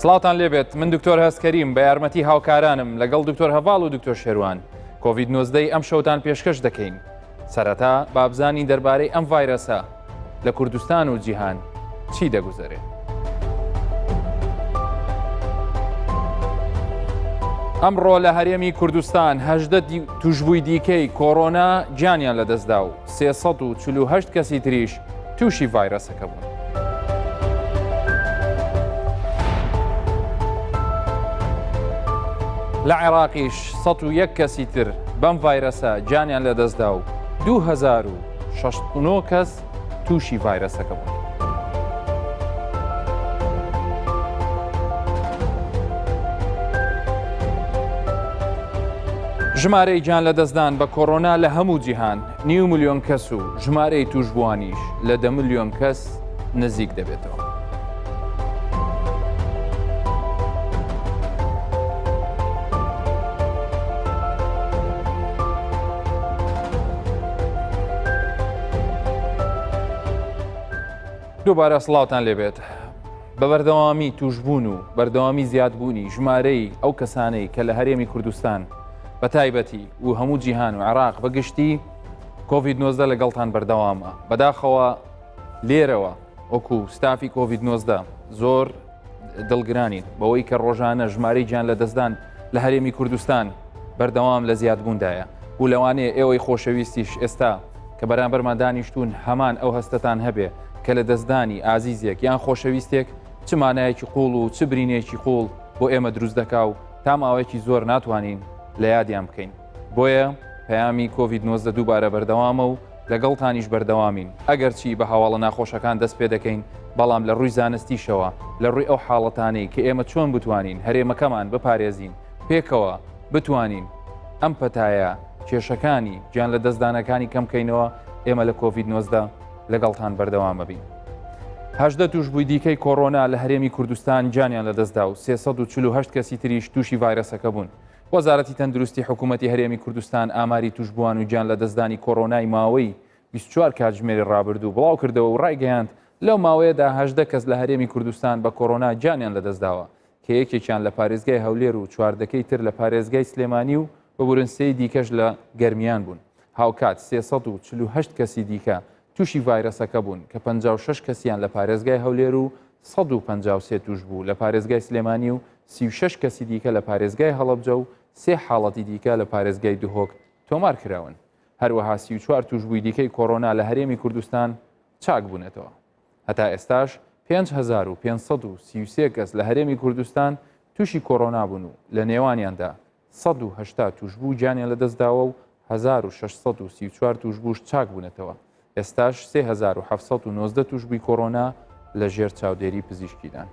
سڵاوتان لێبێت من دکتۆر هەستکەریم بە یارمەتی هاوکارانم لەگەڵ دکتۆر هەڤاڵ و دکتۆر شێروان کۆڤید-19 ئەم شەوتان پێشکەش دەکەین. سەرەتا بابزانی دەربارەی ئەم ڤایرەسە لە کوردستان و جیهان چی دەگوزارێت. ئەمڕۆ لە هەرێمی کوردستان 18 توشبووی دیکەی کۆڕۆنا گیانیان لەدەستدا و 348 کەسی تریش تووشی ڤایرەسەکە بوون. لە عێراقیش 101 کەسی تر بەم ڤایرەسە گیانیان لەدەستدا و 2069 کەس تووشی ڤایرەسەکە بوون. ژمارەی گیان لەدەستدان بە کۆڕۆنا لە هەموو جیهان 9 ملیۆن کەس و ژمارەی توشبووانیش لە 10 ملیۆن کەس نزیک دەبێتەوە. دووبارە سڵاوتان لێبێت. بە بەردەوامی توشبوون و بەردەوامی زیادبوونی ژمارەی ئەو کەسانەی کە لە هەرێمی کوردستان بە تایبەتی و هەموو جیهان و عێراق بەگشتی کۆڤید-19 لەگەڵتان بەردەوامە. بەداخەوە لێرەوە وەکو ستافی کۆڤید-19 زۆر دڵگرانین بەوەی کە ڕۆژانە ژمارەی گیان لەدەستدان لە هەرێمی کوردستان بەردەوام لە زیادبووندایە و لەوانەیە ئێوەی خۆشەویستیش ئێستا کە بەرامبەرمان دانیشتوون هەمان ئەو هەستەتان هەبێ کە لە دەستدانی ئازیزێک یان خۆشەویستێک چ مانایەکی قوڵ و چ برینێکی قوڵ بۆ ئێمە دروست دەکا و تا ماوەیەکی زۆر ناتوانین لە یادیان بکەین. بۆیە پەیامی کۆڤید-19 دووبارە بەردەوامە و لەگەڵتانیش بەردەوامین. ئەگەرچی بە هەواڵە ناخۆشەکان دەست پێ دەکەین بەڵام لە ڕووی زانستیشەوە لە ڕووی ئەو حاڵەتانەی کە ئێمە چۆن بتوانین هەرێمەکەمان بپارێزین پێکەوە بتوانین ئەم پەتایە کێشەکانی گیان لە دەستدانەکانی کەمکەینەوە ئێمە لە کۆڤید-19 لەگەڵتان بەردەوامە بین. 18 توشبووی دیکەی کۆڕۆنا لە هەرێمی کوردستان گیانیان لەدەستدا و 348 کەسی تریش تووشی ڤایرەسەکە بوون. وەزارەتی تەندروستی حکوومەتی هەرێمی کوردستان ئاماری توشبووان و گیان لە دەستدانی کۆڕۆنای ماوەی 24 کاتژمێری ڕابردوو بڵاو کردەوە و ڕایگەیاند لەو ماوەیەدا 18 کەس لە هەرێمی کوردستان بە کۆڕۆنا گیانیان لەدەستداوە کە یەکێکیان لە پارێزگای هەولێر و چواردەکەی تر لە پارێزگای سلێمانی و بە بورنسەی دیکەش لە گەرمیان بوون. هاوکات 348 کەسی دیکە تووشی ڤایرەسەکە بوون کە 56 کەسیان لە پارێزگای هەولێر و 153 توش بوو لە پارێزگای سلێمانی و 36 کەسی دیکە لە پارێزگای هەڵەبجە و 3 حاڵەتی دیکە لە پارێزگای دوهۆک تۆمار کراون. هەروەها 34 توشبووی دیکەی کۆڕۆنا لە هەرێمی کوردستان چاک بوونێتەوە. هەتا ئێستاش 5533 کەس لە هەرێمی کوردستان تووشی کۆڕۆنا بوون و لە نێوانیاندا 180 توشبوو گیانیان لەدەستداوە و 1634 توشبووش چاک بوونێتەوە. ئێستاش 3719 توشبووی کۆڕۆنا لە ژێر چاودێری پزیشکیدان.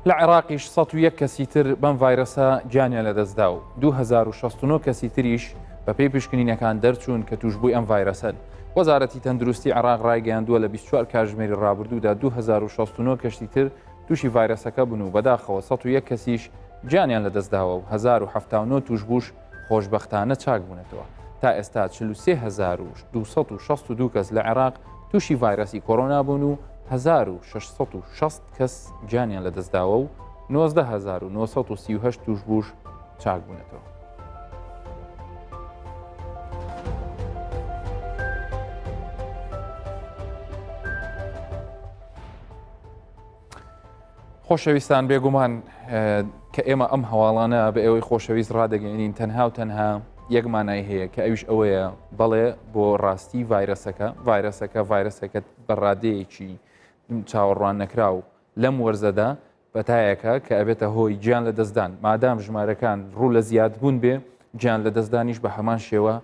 لە عێراقیش 101 کەسی تر بەم ڤایرەسە گیانیان لەدەستدا و 2069 کەسی تریش بە پێی پشکنینەکان دەرچوون کە توشبووی ئەم ڤایرەسەن. وەزارەتی تەندروستی عێراق ڕایگەیاندووە لە 24 کاتژمێری ڕابردوودا 2069 کەشتی تر تووشی ڤایرەسەکە بوون و بەداخەوە 101 کەسیش گیانیان لەدەستداوە و 1079 توشبووش خۆشبەختانە چاک بوونێتەوە. تا ئێستا 43262 کەس لە عێراق تووشی ڤایرەسی کۆڕۆنا بوون و 1660 کەس گیانیان لەدەستداوە و 19938 توشبووش چاک بوونێتەوە. خۆشەویستان بێگومان کە ئێمە ئەم هەواڵانە بە ئێوەی خۆشەویست ڕادەگەێنین تەنها و تەنها یەکمانای هەیە کە ئەویش ئەوەیە بەڵێ بۆ ڕاستی ڤایرەسەکە بە ڕادەیەکی چاوەڕوان نەکرا و لەم وەرزەدا بەتایەکە کە ئەبێتە هۆی گیان لە دەستدان مادام ژمارەکان ڕوو لە زیاد بوون بێ گیان لە دەستدانیش بە هەمان شێوە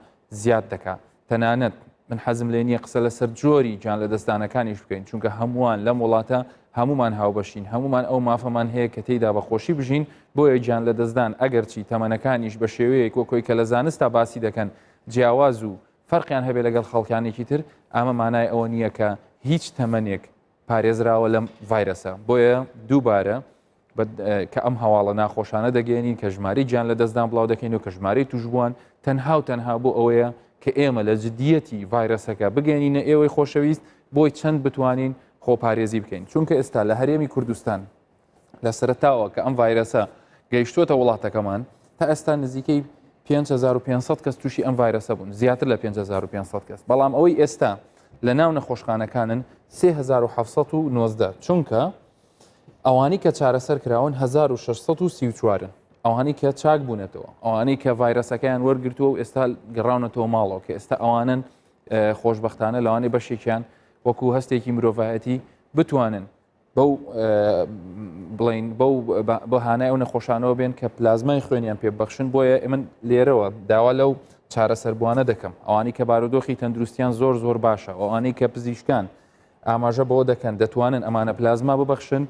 زیاد دەکات. تەنانەت من حەزم لێ نییە قسە لەسەر جۆری گیان لە دەستدانەکانیش بکەین چونکە هەمووان لەم وڵاتە هەمومان هاوبەشین هەمومان ئەو مافەمان هەیە کە تێیدا بە خۆشی بژین بۆیە گیان لە دەستدان ئەگەرچی تەمەنەکانیش بە شێوەیەک وەکۆی کە لە زانستا باسی دەکەن جیاواز و فەرقیان هەبێت لەگەڵ خەڵکیانێکی تر ئەمە مانای ئەوە نییە کە هیچ تەمەنێک پارێزراوە لەم ڤایرەسە. بۆیە دووبارە کە ئەم هەواڵە ناخۆشانە دەگەێنین کە ژماری گیان لە دەستدان بڵاو دەکەین و کە ژماری توشبووان تەنها و تەنها بۆ ئەوەیە کە ئێمە لە جدیەتی ڤایرەسەکە بگەینە ئێوەی خۆشەویست بۆی چەند بتوانین خۆپارێزی بکەین چونکە ئێستا لە هەرێمی کوردستان لە سەرتاوە کە ئەم ڤایرەسە گەیشتوتە وڵاتەکەمان تا ئێستا نزیکەی 5500 کەس تووشی ئەم ڤایرەسە بوون زیاتر لە 5500 کەس بەڵام ئەوەی ئێستا لە ناو نەخۆشخانەکانن 3790 چونکە ئەوانی کە چارەسەر کراون 1634 ئەوانی کە چاک بوونێتەوە ئەوانی کە ڤایرەسەکەیان وەرگرتووە و ئێستا گەڕاونەتەوە ماڵەوە کە ئێستا ئەوانن خۆشببختانە لەوانەیە بەشێکیان وەکو هەستێکی مرۆڤایەتی بتوانن بەو بڵین بە هانای ئەو نەخۆشانەوە بێن کە پلازمای خوێنیان پێبەخشن بۆیە من لێرەوە داوا لەو چارەسەربووانە دەکەم ئەوانی کە بارودۆخی تەندروستیان زۆر باشە ئەوانی کە پزیشکان ئاماژە بەوە دەکەن دەتوانن ئەمانە پلازما ببەخشن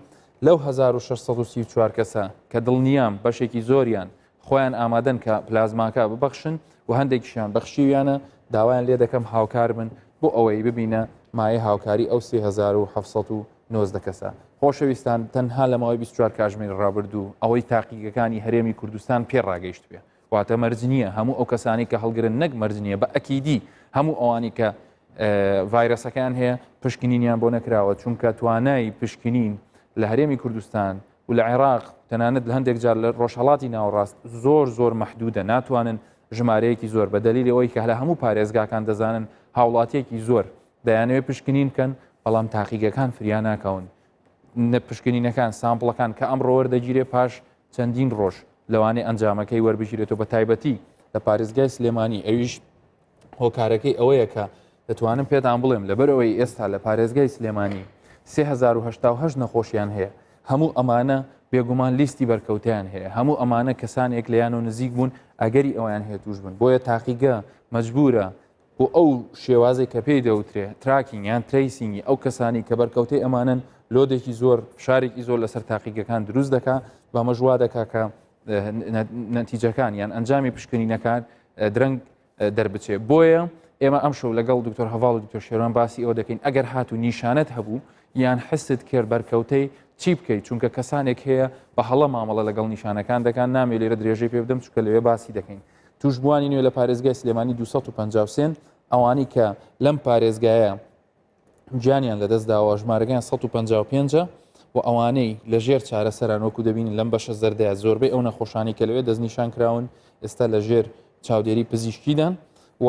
لەو 1634 کەسە کە دڵنیام بەشێکی زۆریان خۆیان ئامادەن کە پلازماکە ببەخشن و هەندێکیشیان بەخشیویانە داوایان لێ دەکەم هاوکار بن بۆ ئەوەی ببینە مایە هاوکاری ئەو 3790 کەسە خۆشەویستان تەنها لە ماوەی 24 کاتژمێر ڕابردوو ئەوەی تاقیگەکانی هەرێمی کوردستان پێڕاگەیشت بێ واتە مەرج نییە هەموو ئەو کەسانی کە هەڵگرن نەک مەرج نییە بە ئەکیدی هەموو ئەوانی کە ڤایرەسەکان هەیە پشکنینیان بۆ نەکراوە چونکە توانای پشکنین لە هەرێمی کوردستان و لە عێراق تەنانەت لە هەندێک جار لە ڕۆژهەڵاتی ناوەڕاست زۆر مەحدودە ناتوانن ژمارەیەکی زۆر بە دەلیلی ئەوەی کە لە هەموو پارێزگاکان دەزانن هاوڵاتیەکی زۆر دەیانەوێت پشکنین بکەن بەڵام تاقیگەکان فریان ناکەون پشکنینەکان سامپڵەکان کە ئەمڕۆ وەردەگیرێ پاش چەندین ڕۆژ لەوانەیە ئەنجامەکەی وەربژیرێتەوە بە تایبەتی لە پارێزگای سلێمانی ئەویش هۆکارەکەی ئەوەیە کە دەتوانم پێتان بڵێم لەبەرەوەی ئێستا لە پارێزگای سلێمانی 3088 نەخۆشیان هەیە هەموو ئەمانە بێگومان لیستی بەرکەوتیان هەیە هەموو ئەمانە کەسانێک لەیان و نزیک بوون ئەگەری ئەویان هەیە توش بوون بۆیە تاقیگە مەجبورە بۆ ئەو شێوازێک کە پێی دەوترێ تراکینگ یان تریسینگی ئەو کەسانی کە بەرکەوتەی ئەمانن لۆدێکی زۆر شارێکی زۆر لەسەر تاقیگەکان دروست دەکا بە مەژوا دەکا کە نەتیجەکان یان ئەنجامی پشکنینەکان درەنگ دەربچێ بۆیە ئێمە ئەم شەو لەگەڵ دکتۆر هەواڵ و دکتۆر شێروان باسی ئەوە دەکەین ئەگەر هات و نیشانەت هەبوو یان حست کرد بەرکەوتەی چی بکەیت چونکە کەسانێک هەیە بە هەڵە مامەڵە لەگەڵ نیشانەکان دەکەن نامێ لێرە درێژەی پێ بدەم چکە لەوێ باسی دەکەین توشبوانی نوێ لە پارێزگای سلێمانی 253 ئەوانی کە لەم پارێزگایە گیانیان لەدەستداوە ژمارەکەیان 155 و ئەوانەی لە ژێر چارەسەران وەکو دەبینین لەم بەشە زەردەیە زۆربەی ئەو نەخۆشانی کە لەوێ دەستنیشان کراون ئێستا لە ژێر چاودێری پزیشکیدان و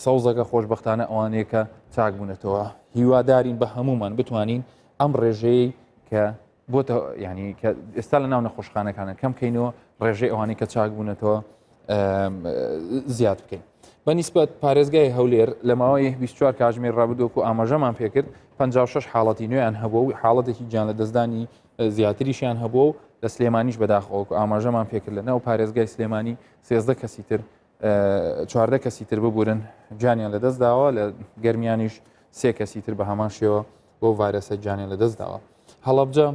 سەوزەکە خۆشببختانە ئەوانەیە کە چاک بوونێتەوە هیوادارین بە هەمومان بتوانین ئەم ڕێژەیە کە بۆتە ینی کە ئێستا لە ناو نەخۆشخانەکانە کەم بکەینەوە ڕێژەی ئەوانەی کە چاک بوونێتەوە زیاد بکەین بەنیسبەت پارێزگای هەولێر لە ماوەی 24 کاتژمێر ڕابردووەکو ئاماژەمان پێکرد 56 حاڵەتی نوێیان هەبوو و حاڵەتێکی گیان لە دەستدانی زیاتریشیان هەبوو و لە سلێمانیش بەداخەوەکو ئاماژەمان پێکرد لە ناو پارێزگای سلێمانی 13 کەسی تر 14 کەسی تر ببورن گیانیان لەدەست داوە لە گەرمیانیش 3 کەسی تر بە هەمان شێوە بۆ ڤایرەسە گیانیان لەدەست داوە هەڵەبجە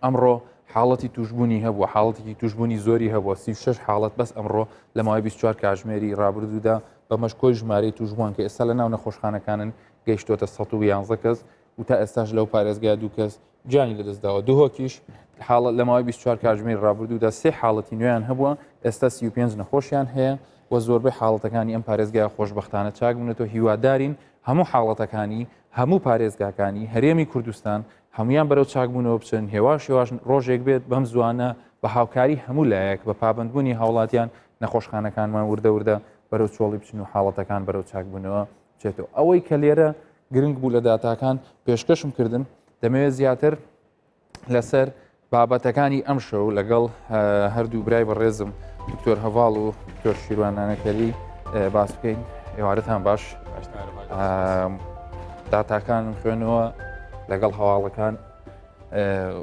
ئەمڕۆ حاڵەتی توشببوونی هەبووە حاڵەتێکی توشببوونی زۆری هەبووە 36 حاڵەت بەس ئەمڕۆ لە ماوەی 24 کاتژمێری ڕابردوودا بە مەشکۆی ژمارەی توشببووان کە ئێستا لە ناو نەخۆشخانەکانن گەیشتۆتە 111 کەس و تا ئێستاش لەو پارێزگای دوو کەس گیانی لەدەستداوە دووهۆکیش حاڵەت لە ماوەی 24 کاتژمێر ڕابردوودا 3 حاڵەتی نوێیان هەبووە ئێستا 35 نەخۆشیان هەیە و زۆربەی حاڵەتەکانی ئەم پارێزگای خۆشببختانە چاک بوونێتەوە هیوادارین هەموو حاڵەتەکانی هەموو پارێزگاکانی هەرێمی کوردستان هەمویان بەرەو چاکبوونەوە بچن هێواش ڕۆژێک بێت بەم زوانە بە هاوکاری هەموو لایەک بە پابندبوونی هاوڵاتیان نەخۆشخانەکانمان وردە بەرەو چۆڵی بچن و حاڵەتەکان بەرەو چاکبوونەوە بچێتەوە ئەوەی کە لێرە گرنگ بوو لە داتاکان پێشکەشم کردن دەمەوێت زیاتر لەسەر بابەتەکانی ئەم شەو لەگەڵ هەردوو برای بەڕێزم دکتۆر هەواڵ و دکتۆر شیروانانەکەری باس بکەین ئێوارەتان باش داتاکان خوێنەوە لەگەڵ هەواڵەکان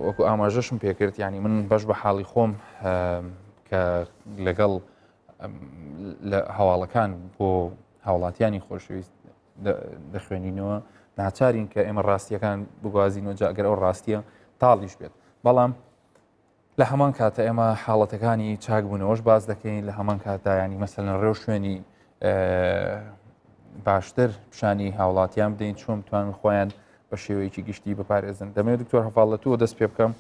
وەکو ئاماژەشم پێکرد ینی من بەش بە حاڵی خۆم کە لەگەڵ لە هەواڵەکان بۆ هاوڵاتیانی خۆشەویست دەخوێنینەوە ناچارین کە ئێمە ڕاستیەکان بگوازینەوە جاگەر ئەو ڕاستیە تاڵیش بێت بەڵام لە هەمان کاتە ئێمە حاڵەتەکانی چاکبوونەوەش باز دەکەین لە هەمان کاتە ینی مەسەلەن ڕێو شوێنی باشتر پیشانی هاوڵاتیان بدەین چۆن بتوانن خۆیان بە شێوەیەکی گشتی بپارێزن دەمەوێت دکتۆر هەواڵەتەوە دەست پێ بکەم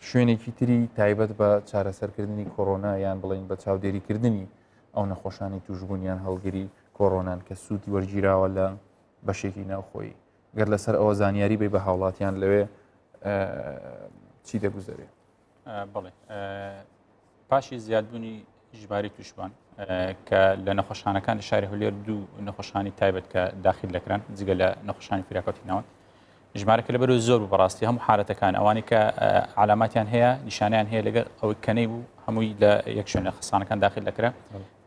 شوێنێکی تری تایبەت بە چارەسەرکردنی کۆڕۆنا یان بڵین بە چاودێریکردنی ئەو نەخۆشانی توشببوونیان هەڵگیری کۆڕۆنان کە سوودی وەرگیراوە لە بەشێکی ناوخۆی گەر لەسەر ئەوە زانیاری بێ بە هاوڵاتیان لەوێ چی دەگوزارێ؟ بڵێ پاشی زیادبوونی ژماری توشبان کە لە نەخۆشخانەکان شاری هەولێر دوو نەخۆشخانی تایبەت کە داخل دەکران جگە لە نەخۆشخانی فراکەوتی ناوت ژمارەکە لەبەرەوەی زۆر بوو بەڕاستی هەموو حالەتەکان ئەوانی کە علاماتیان هەیە نیشانیان هەیە لەگەر ئەوەی کەنەی بوو هەمووی لە یەک شوێنە خستانەکان داخل دەکرا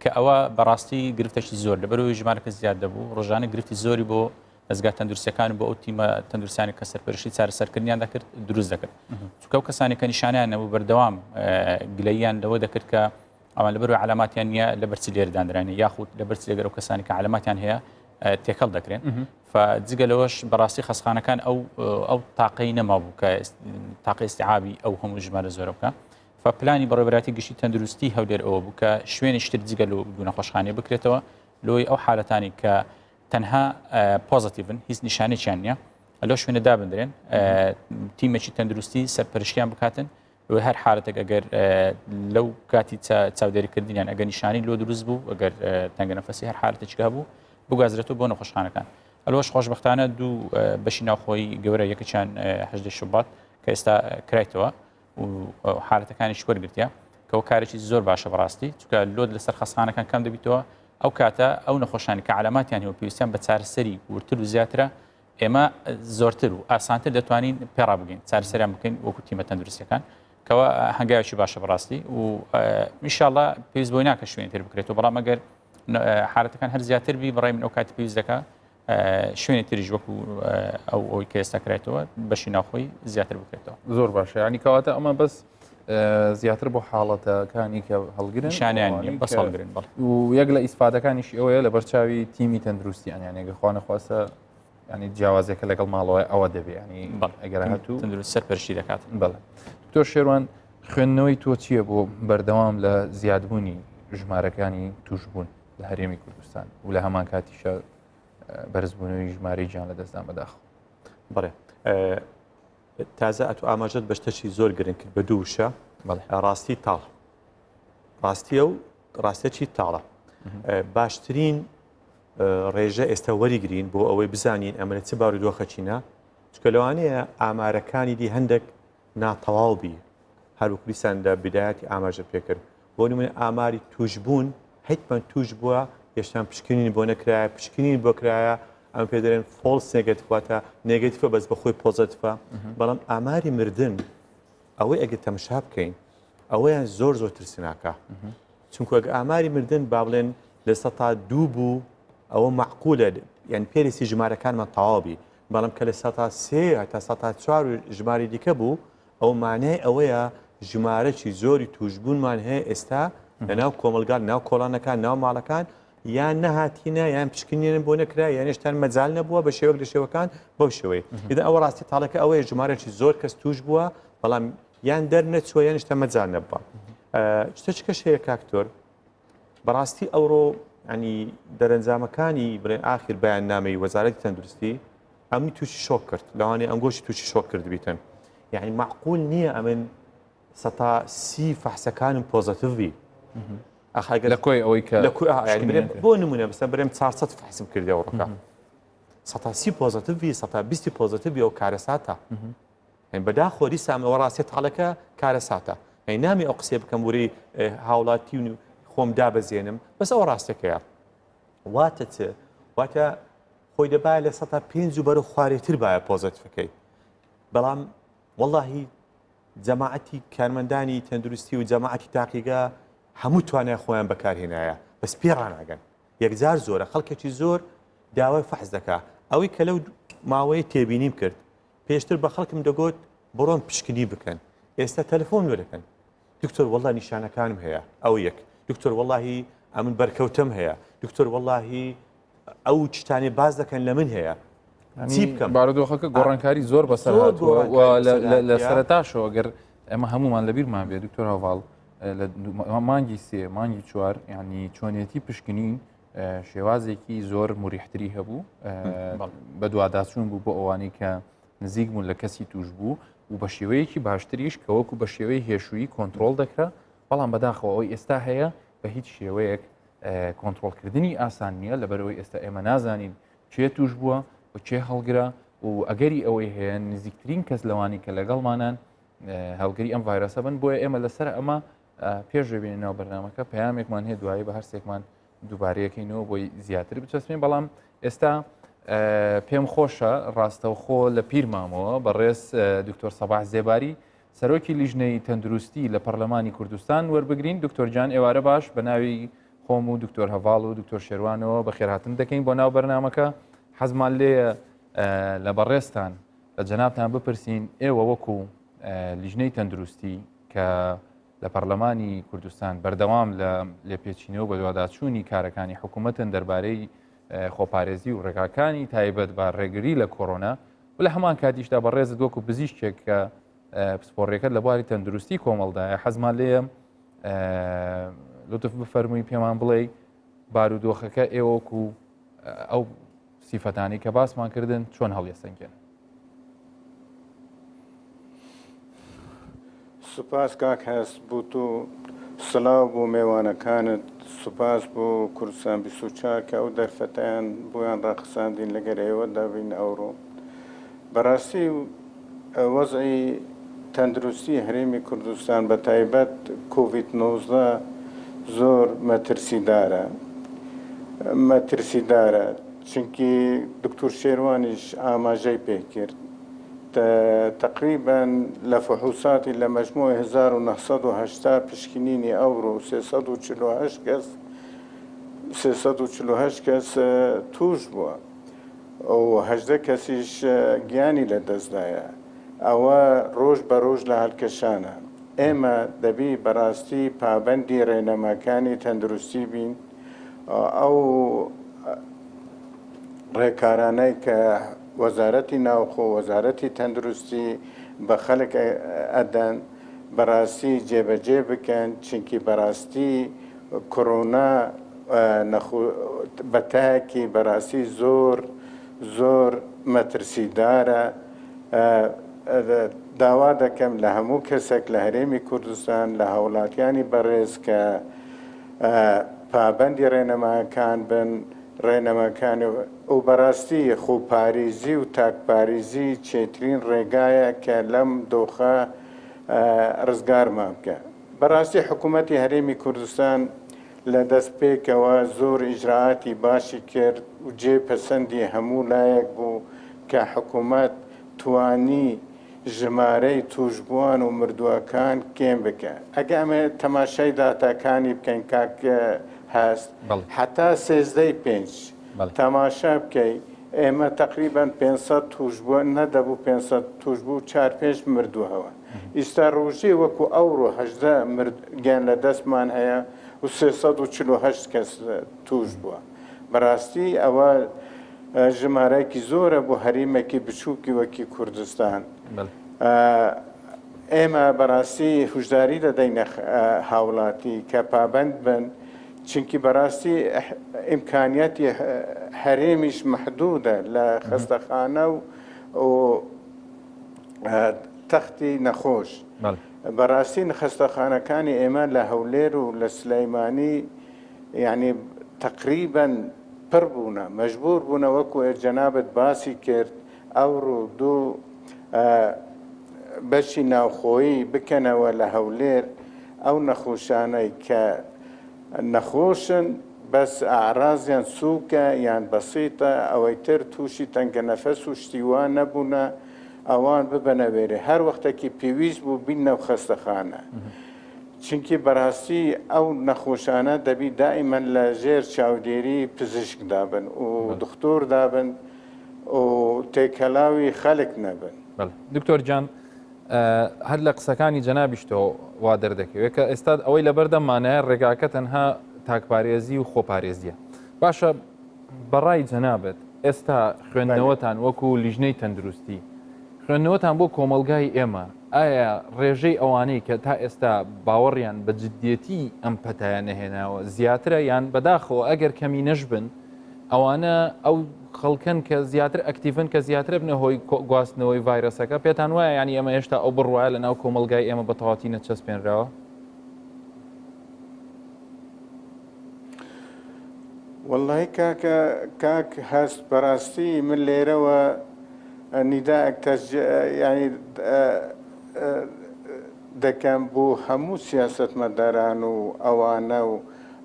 کە ئەوە بەڕاستی گرفتەشی زۆر لەبەرەوەی ژمارەکە زیاد دەبوو ڕۆژانە گرفتی زۆری بۆ دەستگا تەندروستیەکان بۆ ئەو تیمە تەندروستیانی کە سەرپەرشتی چارەسەرکردنیان دەکرد دروست دەکرد چونکە ئەو کەسانی کە نیشانیان نەبوو بەردەوام گلەییان لەوە دەکرد کە ئەوان لەبەرەوەی علاماتیان نییە لە بەرچی لێردانرانی یاخود لە بەرچی لەگەر ئەو کەسانی کە علاماتیان هەیە تێکەڵ دەکرێن فجگە لەوەش بەڕاستی خەسخانەکان ئەو تاقەی نەمابوو کە تاقی استیعابی ئەو هەموو ژمارە زۆرە بکە فپلانی بەڕێوەبەراتی گشتی تەندروستی هەولێر ئەوە بوو کە شوێنی شتر جگە لە دوو نەخۆشخانەیە بکرێتەوە لۆی ئەو حالەتانی کە تەنها پۆزتیڤن هیچ نیشانێکیان نییە لەو شوێنە دابدرێن تیمێکی تەندروستی سەرپەرشتیان بکاتن هەر حالەتێک ئەگەر لەو کاتی چاودێریکردنیان ئەگەر نیشانی لۆ دروست بوو ئەگەر تەنگەنەفەسی هەر حالەتێکگا بوو بگازرێتەوە بۆ نەخۆشخانەکان ئەلۆش خۆشبەختانە دوو بەشی ناوخۆی گەورە یەکەیان 8 شوبات کە ئێستا کرایتەوە و حالەتەکانی وەرگرتیا کەەوە کارێکی زۆر باشە بەڕاستی چونکە لۆت لەسەر خەسخانەکان کەم دەبیتەوە ئەو کاتە ئەو نەخۆشانی کە علاماتیان هەیە پێویستیان بە چارەسەری ورتر و زیاترە ئێمە زۆرتر و ئاسانتر دەتوانین پێڕا بگەین چارەسەریان بکەین وەکو تیمە تەندروستیەکان کەەوە هەنگاوێکی باشە بەڕاستی و ئینشاءالله پێویست بۆی ناکە شوێن تر بکرێتەوە بەڵام ئەگەر حالەتەکان هەر زیاتر بی بەڕای من ئەو کاتی پێویست دەکات شوێنی تریژ وەکو ئەوی کە ئێستا کرێتەوە بەشی ناوخۆی زیاتر بکرێتەوە زۆر باشە ینی کەواتە ئەمە بەس زیاتر بۆ حاڵەتەکانی کە هەڵگرن شانیان بەس هەڵگرن و یەک لە ئیسپادەکانیشی ئەوەیە لە بەرچاوی تیمی تەندروستیان یانێگە خوانە خواستە ینی جیاوازێکە لەگەڵ ماڵەوەی ئەوە دەبێ ینی ئەگەر هاتوو تەندروست سەرپەرشتی دەکات بەڵێ تۆ شێوان خوێندنەوەی تۆ چییە بۆ بەردەوام لە زیادبوونی ژمارەکانی توشبوون لە هەرێمی کوردستان و لە هەمان کاتیشە بەرزبوونەوەی ژمارەی گیان لە دەستدان بەداخەوە بڵێ تازە ئەتو ئاماژەت بە شتێکی زۆر گرنگ کرد بە دووشە ڕاستی تاڵ ڕاستیە و ڕاستێکی تاڵە باشترین ڕێژە ئێستا وەریگرین بۆ ئەوەی بزانین ئەمە چ بارودۆخەچینە چکە لەوانەیە ئامارەکانی دی هەندێک ناتەواو بی هەروکلیسان لە بدایەتی ئاماژە پێکرد بۆ نمونە ئاماری توشبوون هیچمان توش بووە هێشتان پشکنین بۆ نەکرایە پشکنین بۆ کرایە ئەم پێ دەرێن فۆلس نێگەتیفاتە نێگەتیفە بەس بەخۆی پۆزتیفە بەڵام ئاماری مردن ئەوەی ئەگە تەماشا بکەین ئەوەیان زۆر زۆر ترسناکە چونکە ئەگە ئاماری مردن با بڵێن لە سەتا دوو بوو ئەوە معقولە یعنی پێرسی ژمارەکانمان تەواوبی بەڵام کە لە سەتا سێ هەتا سەتا چوار ژماری دیکە بوو ئەو مانای ئەوەیە ژمارەی زۆری توشبوونمان هەیە ئێستا لەناو کۆمەلگار ناو کۆڵانەکان ناو ماڵەکان یان نەهاتینە یان پشکنێن بۆ نەکرا یان هێشتان مەجال نەبووە بە شێوەک لە شێوەکان بەو شێوەیە ئیدا ئەوە ڕاستی تاڵەکە ئەوەیە ژمارەی زۆر کەس توش بووە بەڵام یان دەرنەچوە یان هێشتا مەجال نەبووە شتێکش هەیە کاکتۆر بەڕاستی ئەوڕۆ ینی دەرەنجامەکانی بڵێن ئاخر بەیاننامەی وەزارەتی تەندروستی ئەمی تووشی شۆک کرد لەوانەیە ئەنگۆشی تووشی شۆک کرد بیتن یعنی معقول نییە ئەمن سەتا سی فەحسەکانم پۆزتیڤی لە کۆی ئەوەی کە بۆ نمونە بەسە برێم 400 فەحسم کردی ئەوڕۆکە سەتا سی پۆزتیڤی سەتا بیستی پۆزتیڤی ئەو کارەساتە بەداخۆری سامەوە ڕاستی تاڵەکە کارەساتە نامی ئەو قسێ بکەم وری هاوڵاتی و خۆم دابەزێنم بەس ئەوە ڕاستەکەیە واتە چ واتە خۆی دەبایە لە سەتا پێنج و بەرە خوارێتر باە پۆزتیڤەکەی بەڵام وەڵڵاهی جەماعەتی کارمەندانی تەندروستی و جەماعەتی تاقیگا هەموو توانای خۆیان بەکارهێنایە بەس پێ ڕناگەن یەکجار زۆرە خەڵکێکی زۆر داوای فەحز دەکا ئەوەی کە لەو ماوەیە تێبینیم کرد پێشتر بە خەڵکم دەگوت بڕۆن پشکنی بکەن ئێستا تەلەفۆن وەرەکەن دکتۆر وەڵڵا نیشانەکانم هەیە ئەو یەک دکتۆر وەڵڵاهی ئەمن بەرکەوتم هەیە دکتۆر وەڵڵاهی ئەو چتانی باز دەکەن لە من هەیە چی بکەم بارودۆخەکە گۆڕانکاری زۆر بەسەر لە سەرەتاشەوە گەر ئەمە هەمومان لەبیرمان بێ دکتۆر هەواڵ مانگی سێ مانگی چوار ینی چۆنیەتی پشکنین شێوازێکی زۆر موریحتری هەبوو بە دوواداچوون بوو بۆ ئەوانەی کە نزیک بوون لە کەسی توش بوو و بە شێوەیەکی باشتریش کە وەکو بە شێوەی هێشویی کۆنتترۆل دەکرا بەڵام بەداخەوە ئەوی ئێستا هەیە بە هیچ شێوەیەک کۆنتترۆلکردنی ئاسان نییە لەبەرەوەی ئێستا ئێمە نازانین چێ توش بووە و چێ هەڵگرا و ئەگەری ئەوەی هەیە نزیکترین کەس لەوانی کە لەگەڵمانان هەڵگەری ئەم ڤایرۆسە بن بۆیە ئێمە لەسەر ئەمە پێشێبێنین ناو بەرنامەکە پەیامێکمان هەیە دوایی بە هەرسێکمان دووبارەیەکەینەوە بۆی زیاتر بچەسبین بەڵام ئێستا پێم خۆشە ڕاستەوخۆ لە پیرمامەوە بەڕێز دکتۆر سەباح زێباری سەرۆکی لیژنەی تەندروستی لە پەرلەمانی کوردستان وەربگرین دکتۆر جان ئێوارە باش بە ناوی خۆم و دکتۆر هەڤاڵ و دکتۆر شێروانەوە بەخێرهاتن دەکەین بۆ ناو بەرنامەکە حەزمان لێیە لە بەڕێستان لە جەنابتان بپرسین ئێوە وەکو لیژنەی تەندروستی کە لە پەرلەمانی کوردستان بەردەوام لە لێپێچینەوە بە دوواداچوونی کارەکانی حکوومەتن دەربارەی خۆپارێزی و ڕێگاکانی تایبەت بە ڕێگری لە کۆڕۆنا و لە هەمان کاتیشدا بەڕێزت وەکو پزیشکێک کە پسپۆڕێکەکە لە بواری تەندروستی کۆمەڵدایە حەزمان لێە لطف بفەرمووی پێمان بڵێ بارودۆخەکە ئێوەکو ئەو سیفەتانی کە باسمان کردن چۆن هەڵیەسەنگێن. سوپاس کاک هەست بوو و سڵاو بۆ میێوانەکانت سوپاس بۆ کوردستان 24 کە ئەو دەرفەتیان بۆیان ڕاقساندین لەگەر ئێوە دابین ئەوڕۆ بەڕاستی وەزعی تەندروستی هەرێمی کوردستان بە تایبەت کۆڤید-19 زۆر مەترسیدارە چونکی دکتۆر شێروانیش ئاماژەی پێکرد تقریبا لە فحوساتی لە مەجموعی 1970 پشکنینی ئەوڕۆ 348 کەس توش بووە و 18 کەسیش گیانی لە دەستدایە ئەوە ڕۆژ بە ڕۆژ لە هەڵکەشانە ئێمە دەبی بەڕاستی پابەندی ڕێنەماکانی تەندروستی بین ئەو ڕێکارانەی کە وەزارەتی ناوخۆ وەزارەتی تەندروستی بە خەڵک ئەدەن بەڕاستی جێبەجێ بکەن چونکی بەڕاستی کۆڕۆنا بەتایەکی بەڕاستی زۆر مەترسیدارە داوا دەکەم لە هەموو کەسێک لە هەرێمی کوردستان لە هاوڵاتیانی بەڕێز کە پابەندی ڕێنەماکان بن ڕێنەماکانی و بەڕاستی خۆپارێزی و تاکپارێزی چێترین ڕێگایە کە لەم دۆخە ڕزگارمان بکە بەڕاستی حکوومەتی هەرێمی کوردستان لە دەست پێکەوە زۆر ئیجراعاتی باشی کرد و جێپەسەندی هەموو لایەک بوو کە حکوومەت توانی ژمارەی توشبووان و مردووەکان کێم بکە ئەگە ئەمە تەماشای داتاکانی بکەین کاک هەست حتا 5 تەماشا بکەی ئێمە تقریبا 500 توشبووە نەدەبوو 500 توشبوو 4-5 مردووەوە ئیستا ڕۆژێ وەکو ئەوڕۆ 18 گیان لە دەستمان هەیە و 348 کەس توش بووە بەڕاستی ئەوە ژمارەیەکی زۆرە بۆ هەرێمێکی بچووکی وەکی کوردستان ئێمە بەڕاستی هوشداری دەدەینە هاوڵاتی کە پابەند بن چونکی بەڕاستی ئیمکانیەتی هەرێمیش محدودە لە خەستەخانە و تەختی نەخۆش بەڕاستی خەستەخانەکانی ئێمە لە هەولێر و لە سلەیمانی یعنی تقریبا پڕ بوونە مەجبور بوونە وەکو جەنابەت باسی کرد ئەوڕۆ دوو بەشی ناوخۆیی بکەنەوە لە هەولێر ئەو نەخۆشانەی کە نەخۆشن بەس ئاعرازیان سووکە یان بەسیتە ئەوەی تر تووشی تەنگە نەفەس و شتیوان نەبوونە ئەوان ببەنەوێرێ هەر وەختێکی پێویست بوو بینە و خەستەخانە چونکی بەڕاستی ئەو نەخۆشانە دەبی دائیمەن لە ژێر چاودێری پزیشک دابن و دکتۆر دابن و تێکەلاوی خەڵک نەبن. دکتۆر جان هەر لە قسەکانی جەنابیشتەوە وا دەردەکەوێت کە ئێستا ئەوەی لەبەردەمانایە ڕێگاکە تەنها تاکپارێزی و خۆپارێزیە باشە بەڕای جەنابەت ئێستا خوێندنەوەتان وەکو لیژنەی تەندروستی خوێندنەوەتان بۆ کۆمەلگای ئێمە ئایا ڕێژەی ئەوانەی کە تا ئێستا باوەڕیان بە جددیەتی ئەم پەتایە نەهێناوە زیاترە یان بەداخەوە ئەگەر کەمی نەشبن ئەوانە ئەو خەڵکن کە زیاتر ئەکتیڤن کە زیاتر بنە هۆی گواستنەوەی ڤایرۆسەکە پێتان وایە ینی ئەمە هێشتا ئەو بڕواایە لە ناو کۆمەلگای ئێمە بە تەواتی نەچەسپێنراوە؟ والله كاك هاست بەڕاستی من لێرەوە نیداەک ینی دەکەم بۆ هەموو سیاسەتمەداران و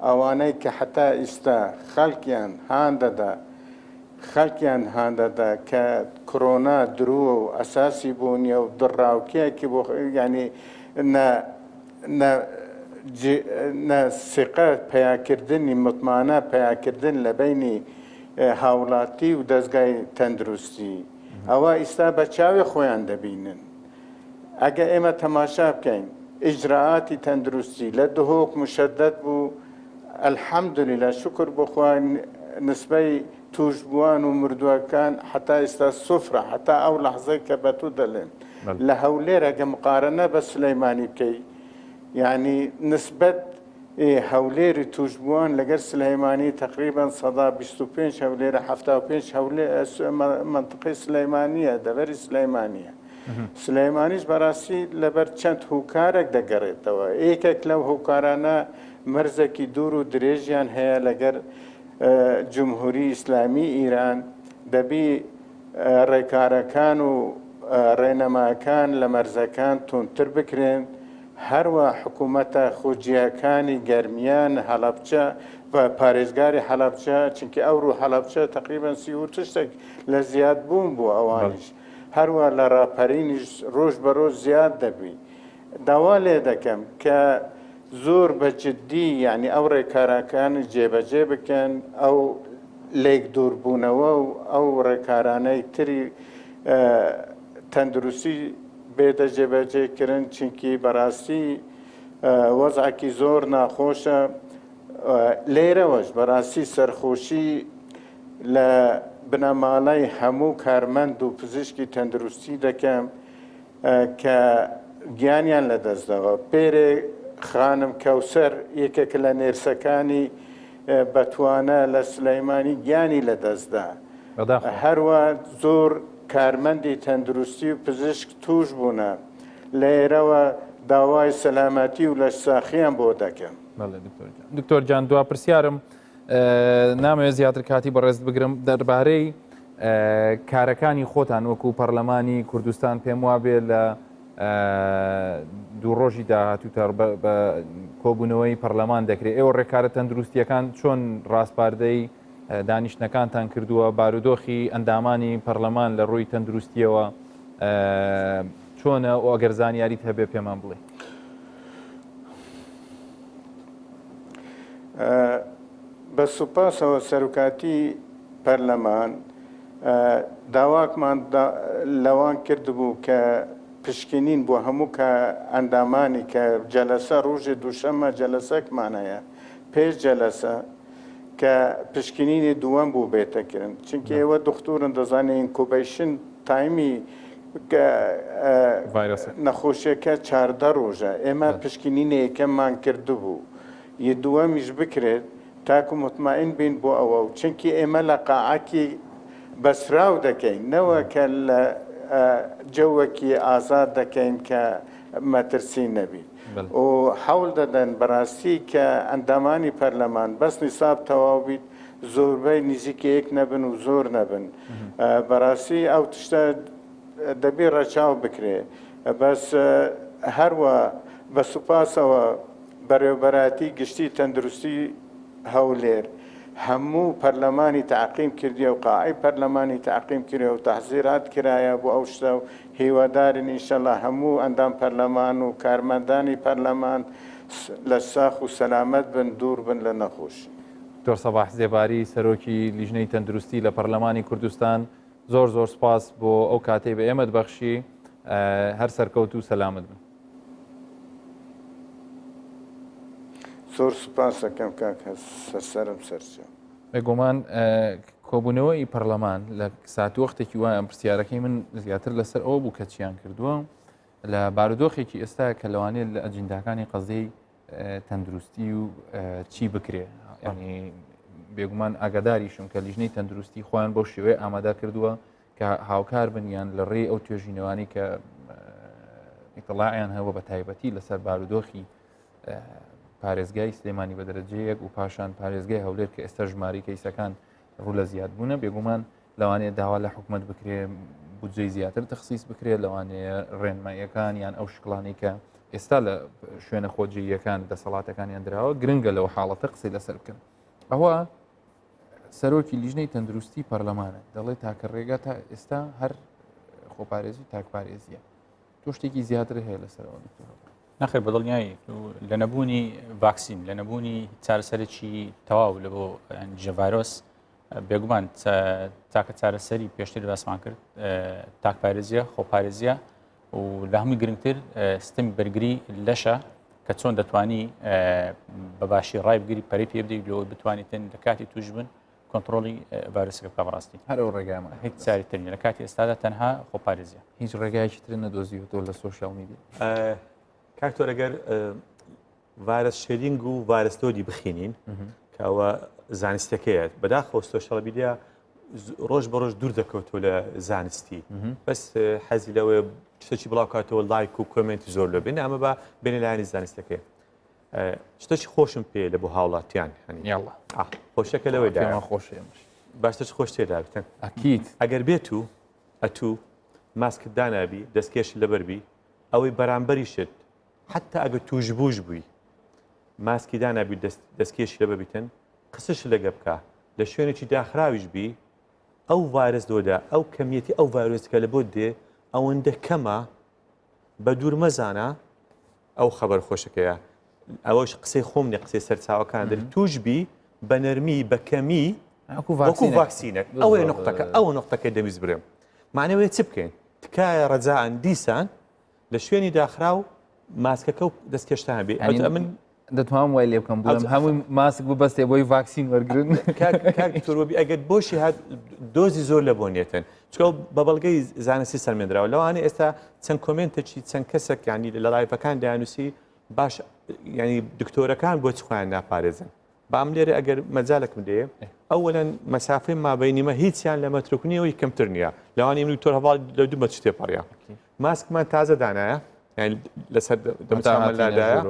ئەوانەی کە حتا ئێستا خەڵکیان هاندەدا کە کۆرۆنا درووە و ئەساسی بوونیە و دڕاوکیەکی بۆ ینی سقە پیاکردنی متمانە پیاکردن لە بینی هاوڵاتی و دەستگای تەندروستی ئەوە ئێستا بە چاوی خۆیان دەبینن. ئەگە ئێمە تەماشا بکەین ئیجراعاتی تەندروستی لە دهۆک مشدد بوو، ئەلحەمدوللیلا شکر بخوان نسبەی توشبووان و مردووەکان حتا ئێستا سفرە، حتا ئەو لەحزەی کە بە تو دەڵێن لە هەولێر ئەگە مقارنە بە سلەیمانی بکەی، یعنی نسبەت هەولێری توشبووان لەگەر سلەیمانی تقریبا 125 هەولێرە 75 منطقەی سلەیمانیە دەبەری سلەیمانیە. سلەیمانیش بەڕاستی لەبەر چەند هوکارێک دەگەڕێتەوە. یەکێک لەو هوکارانە مەرزێکی دوور و درێژیان هەیە لەگەر جمهوری ئیسلامی ئیران، دەبی ڕێکارەکان و ڕێنەماکان لە مەرزەکان تونتر بکرێن، هەروە حکوومەتە خوجیەکانی گەرمیان هەڵەبجە بە پارێزگاری هەڵەبجە، چونکە ئەوڕوو هەڵەبجە تقریبا 30 شتێک لە زیاد بوون بوو ئەوانیش، هەروە لە ڕاپەرینیش ڕۆژ بە ڕۆژ زیاد دەبی. داوا لێ دەکەم کە زۆر بە جددی یعنی ئەو ڕێکارەکانی جێبەجێ بکەن، ئەو لێک دووربوونەوە و ئەو ڕێکارانەی تری تەندروستی بێتە جێبەجێکردن، چونکی بەڕاستی وەزعێکی زۆر ناخۆشە. لێرەوەش بەڕاستی سەرخۆشی لە بنەماڵەی هەموو کارمەند و پزیشکی تەندروستی دەکەم کە گیانیان لەدەستەوە. پێرێ خانم کەوسەر یەکێک لە نێرسەکانی بەتوانە لە سلەیمانی گیانی لەدەستدا، هەروە زۆر کارمەندی تەندروستی و پزیشک توش بوونە. لێرەوە داوای سەلامەتی و لە ساخیان بۆ دەکەم. دکتۆر جان دوا پرسیارم نامەوێت زیاتر کاتی بەڕێز بگرم دەربارەی کارەکانی خۆتان وەکو پەرلەمانی کوردستان پێم وابێ لە دوو ڕۆژی داهاتووتە بە کۆبوونەوەی پەرلەمان دەکرێت. ئێوە ڕێکارە تەندروستیەکان چۆن ڕاستپاردەی دانیشتەکانتان کردووە؟ بارودۆخی ئەندامانی پەرلەمان لە ڕووی تەندروستیەوە چۆنە و ئەگەر زانیاریت هەبێ پێمان بڵێ. بە سوپاسەوە سەرۆکاتی پەرلەمان داواکمان لەوان کردبوو کە پشکنین بۆ هەموو کە ئەندامانی کە جەلەسە ڕۆژی دووشەمە جەلەسەکمانەیە پێش جەلەسە کە پشکنینی دووەم بوو بێتەکردن، چونکە ئێوە دکتۆرن دەزانێت ئینکوبیشن تایمی نەخۆشیەکە 14 ڕۆژە. ئێمە پشکنینە یەکەممان کردبوو، یە دووەمیش بکرێت تاکو مطمئن بین بۆ ئەوە، و چونکی ئێمە لە قاعەکی بەسراو دەکەین نەوە کە لە جەوەکی ئازاد دەکەین کە مەترسی نەبی و حەول دەدەن بەڕاستی کە ئەندامانی پەرلەمان بەس نیساب تەواو بیت، زۆربەی نزیکی یەک نەبن و زۆر نەبن. بەڕاستی ئەو تشتە دەبێ ڕەچاو بکرێ. بەس هەروە بە سوپاسەوە بەڕێوەبەراتی گشتی تەندروستی هەولێر هەموو پەرلەمانی تعقیم کردیە و قاعی پەرلەمانی تعقیم کردێ و تەحزیرات کرایە بۆ ئەو شتە و هیوادارن ئینشەڵا هەموو ئەندام پەرلەمان و کارمەندانی پەرلەمان لە ساخ و سەلامەت بن، دوور بن لە نەخۆشی. دکتۆر سەباح زێباری سەرۆکی لیژنەی تەندروستی لە پەرلەمانی کوردستان، زۆر زۆر سپاس بۆ ئەو کاتەی بە ئێمەت بەخشی. هەر سەرکەوت و سەلامت بن. زۆر سوپاس دەکەم کاک سەرسەرم سەرچە. بێگومان کۆبوونەوەی پەرلەمان لە ساتوەختێکی وایە ئەم پرسیارەکەی من زیاتر لەسەر ئەوە بوو کە چیان کردووە لە بارودۆخێکی ئێستا کە لەوانەیە لە ئەجنداکانی قەزەی تەندروستی و چی بکرێ. ینی بێگومان ئاگاداریشم کە لیژنەی تەندروستی خۆیان بەو شێوەیە ئامادە کردووە کە هاوکار بنیان لە ڕێی ئەو توێژینەوانی کە ئیتڵاعیان هەبوو بە تایبەتی لەسەر بارودۆخی پارێزگای سلێمانی بە دەرەجەیەک و پاشان پارێزگای هەولێر کە ئێستا ژماری کەیسەکان ڕوو لە زیاد بوونە بێگومان لەوانەیە داوا لە حکوومەت بکرێ بودجەی زیاتر تەخسیس بکرێت لەوانەیە ڕێنماییەکان یان ئەو شکڵانی کە ئێستا لە شوێنە خۆجییەکان دەسەڵاتەکانیان درراوە گرنگە لەو حاڵەتە قسەی لەسەر بکەن ئەوە سەرۆکی لیژنەی تەندروستی پەرلەمانە دەڵێت تاکە ڕێگا تا ئێستا هەر خۆپارێزی و تاکپارێزیە تۆ شتێکی زیاتر هەیە لەسەرەوە دکتۆر نەخێر بەدڵنیایی لە نەبوونی ڤاکسین لە نەبوونی چارەسەرێکی تەواو لە بۆ ڤایرۆس بێگومان تاکە چارەسەری پێشتر باسمان کرد تاکپارێزیە خۆپارێزیە و لە هەمووی گرنگتر سیستەمی بەرگری لەشە کە چۆن دەتوانی بەباشی ڕای بگیری پەری پێ بدەیت لەوە بتوانیتن لە کاتی توش بن کۆنتترۆلی ڤایرۆسەکە بکە بەڕاستی هەر ئەو ڕێگامە هیچ چاری ترنی لە کاتی ئێستادا تەنها خۆپارێزیە هیچ ڕێگایکی تر نەدۆزیوتۆ لە سوۆشیال میدیا کاکتۆر ئەگەر ڤایرۆس شێرینگ و ڤایرۆسلۆدی بخینین کەەوە زانستەکەیە بەداخەوە سۆشیال میدیا ڕۆژ بە ڕۆژ دوور دەکەوتەوە لە زانستی بەس حەزی لەوەی شتێکی بڵاوکاتەوە لایک و کۆمنتی زۆر لە بێن ئەمە بە بێنە لایەنی زانستەکەی شتێکی خۆشم پێ لە بۆ هاوڵاتیان یاڵڵا خۆشەکە لەوەیدا خۆشێمش باشتەش خۆش تێدا بتن ئەکیت ئەگەر بێت و ئەتوو ماسکت دانابی دەستکێشی لەبەربی ئەوەی بەرامبەری شت حتا ئەگەر توش بووش بووی ماسکی دانابی دەستکێشی لەبەر بیتن قسەش لەگە بکە لە شوێنێکی داخراویش بی ئەو ڤایرۆس دۆدا ئەو کەمیەتی ئەو ڤایرۆسکە لە بۆ دێ ئەوەندە کەمە بە دوور مەزانە ئەو خەبەر خۆشەکەیە ئەوەش قسەی خۆم نیە قسەی سەرچاوەکان دەری توش بی بە نەرمی بە کەمی وەکو ڤاکسینە ئەوەیە نقطەکە ئەو نقطەکەی دەویست برێم معنەوەی چ بکەین تکایە ڕەجاان دیسان لە شوێنی داخرا و ماسکەکە و دەستکەشتان بێ من دەتوانم وای لێ بکەم بڵم هەمووی ماسک ببەستێ بۆی ڤاکسین وەرگرن کاکتۆرۆبی ئەگەر بۆشی هات دۆزی زۆر لە بۆنێتن چکە بە بەڵگەی زانستی سەرمێنراوە لەوانەیە ئێستا چەند کۆمنتێکی چەند کەسێک ینی لە لایڤەکان دایانووسی باش ینی دکتۆرەکان بۆ چ خۆیان ناپارێزن بام لێرە ئەگەر مەجالێکم دێ ئەوەن مەسافەی مابینیمە هیچیان لە مەترۆکنیەوەی کەمتر نییە لەوانی من دکتۆر هەواڵ لە دوو مەچ تێپەڕیا ماسکمان تازە دانایە لەسەر دەمەلادایە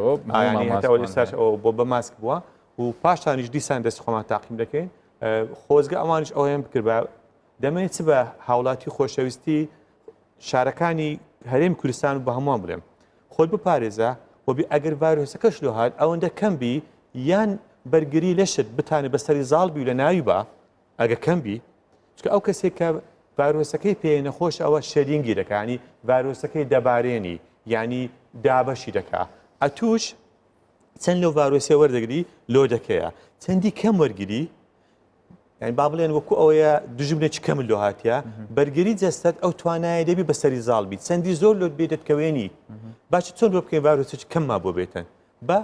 بۆ بە ماسک بووە و پاشتانیش دیسان دەست خۆمان تاقیم دەکەین خۆزگە ئەوانش ئەویان بکرد دەمەوێت چ بە هاوڵاتی خۆشەویستی شارەکانی هەرێمی کوردستان و بە هەمووان بڵێم خۆت بپارێزە وەبی ئەگەر ڤایرۆسەکەش لۆ هات ئەوەندە کەم بی یان بەرگری لەشت بتانێت بەسەری زاڵ بی لە ناوی بە ئەگە کەم بی چکە ئەو کەسێک کە ڤایرۆسەکەی پێ نەخۆش ئەوە شەرینگی دەکانی ڤایرۆسەکەی دەبارێنی ینی دابەشی دەکا ئەتوش چەند لەو ڤایرۆسیە وەردەگری لۆ دەکەیە چەندی کەم وەرگری یعنی با بڵێن وەکو ئەوەیە دژمنێکی کەم لۆ هاتیە بەرگری جەستەت ئەو توانایە دەبی بەسەری زاڵ بیت چەندی زۆر لۆت بێ دەتکەوێنی باش چۆن بۆ بکەین ڤایرۆسێکی کەمما بۆ بێتن بە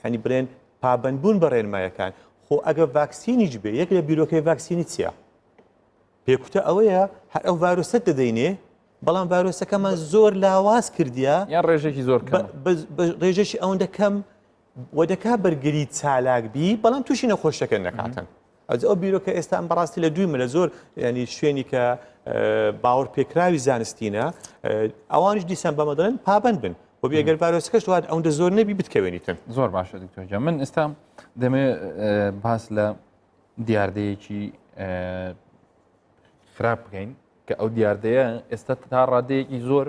ینی بڵێن پابەندبوون بە ڕێنمایەکان خۆ ئەگە ڤاکسینیش بێ یەک لە بیرۆکەی ڤاکسینی چییە پێکوتە ئەوەیە هەر ئەو ڤایرۆسەت دەدەینێ بەڵام ڤایرۆسەکەمان زۆر لاواز کردیا یان ڕێژێکی زۆر ڕێژێکی ئەوەندە کەم وەدەکا بەرگری چالاکبی بەڵام تووشی نەخۆشەکە نەکاتن ئەو بیرۆکە ئێستا ئەم بەڕاستی لە دوویمە لە زۆر ینی شوێنی کە باوەڕ پێکراوی زانستینە ئەوانش دیسان بەمەدەن پابند بن بۆ بێگەر ڤایرۆسەکەش دوات ئەوەندە زۆر نەبی بتکەوێنیتن زۆر باشە دکتۆر جان من ئێستا دەمێ باس لە دیاردەیەکی خراپ بکەین کە ئەو دیاردەیە ئێستا تا ڕادەیەکی زۆر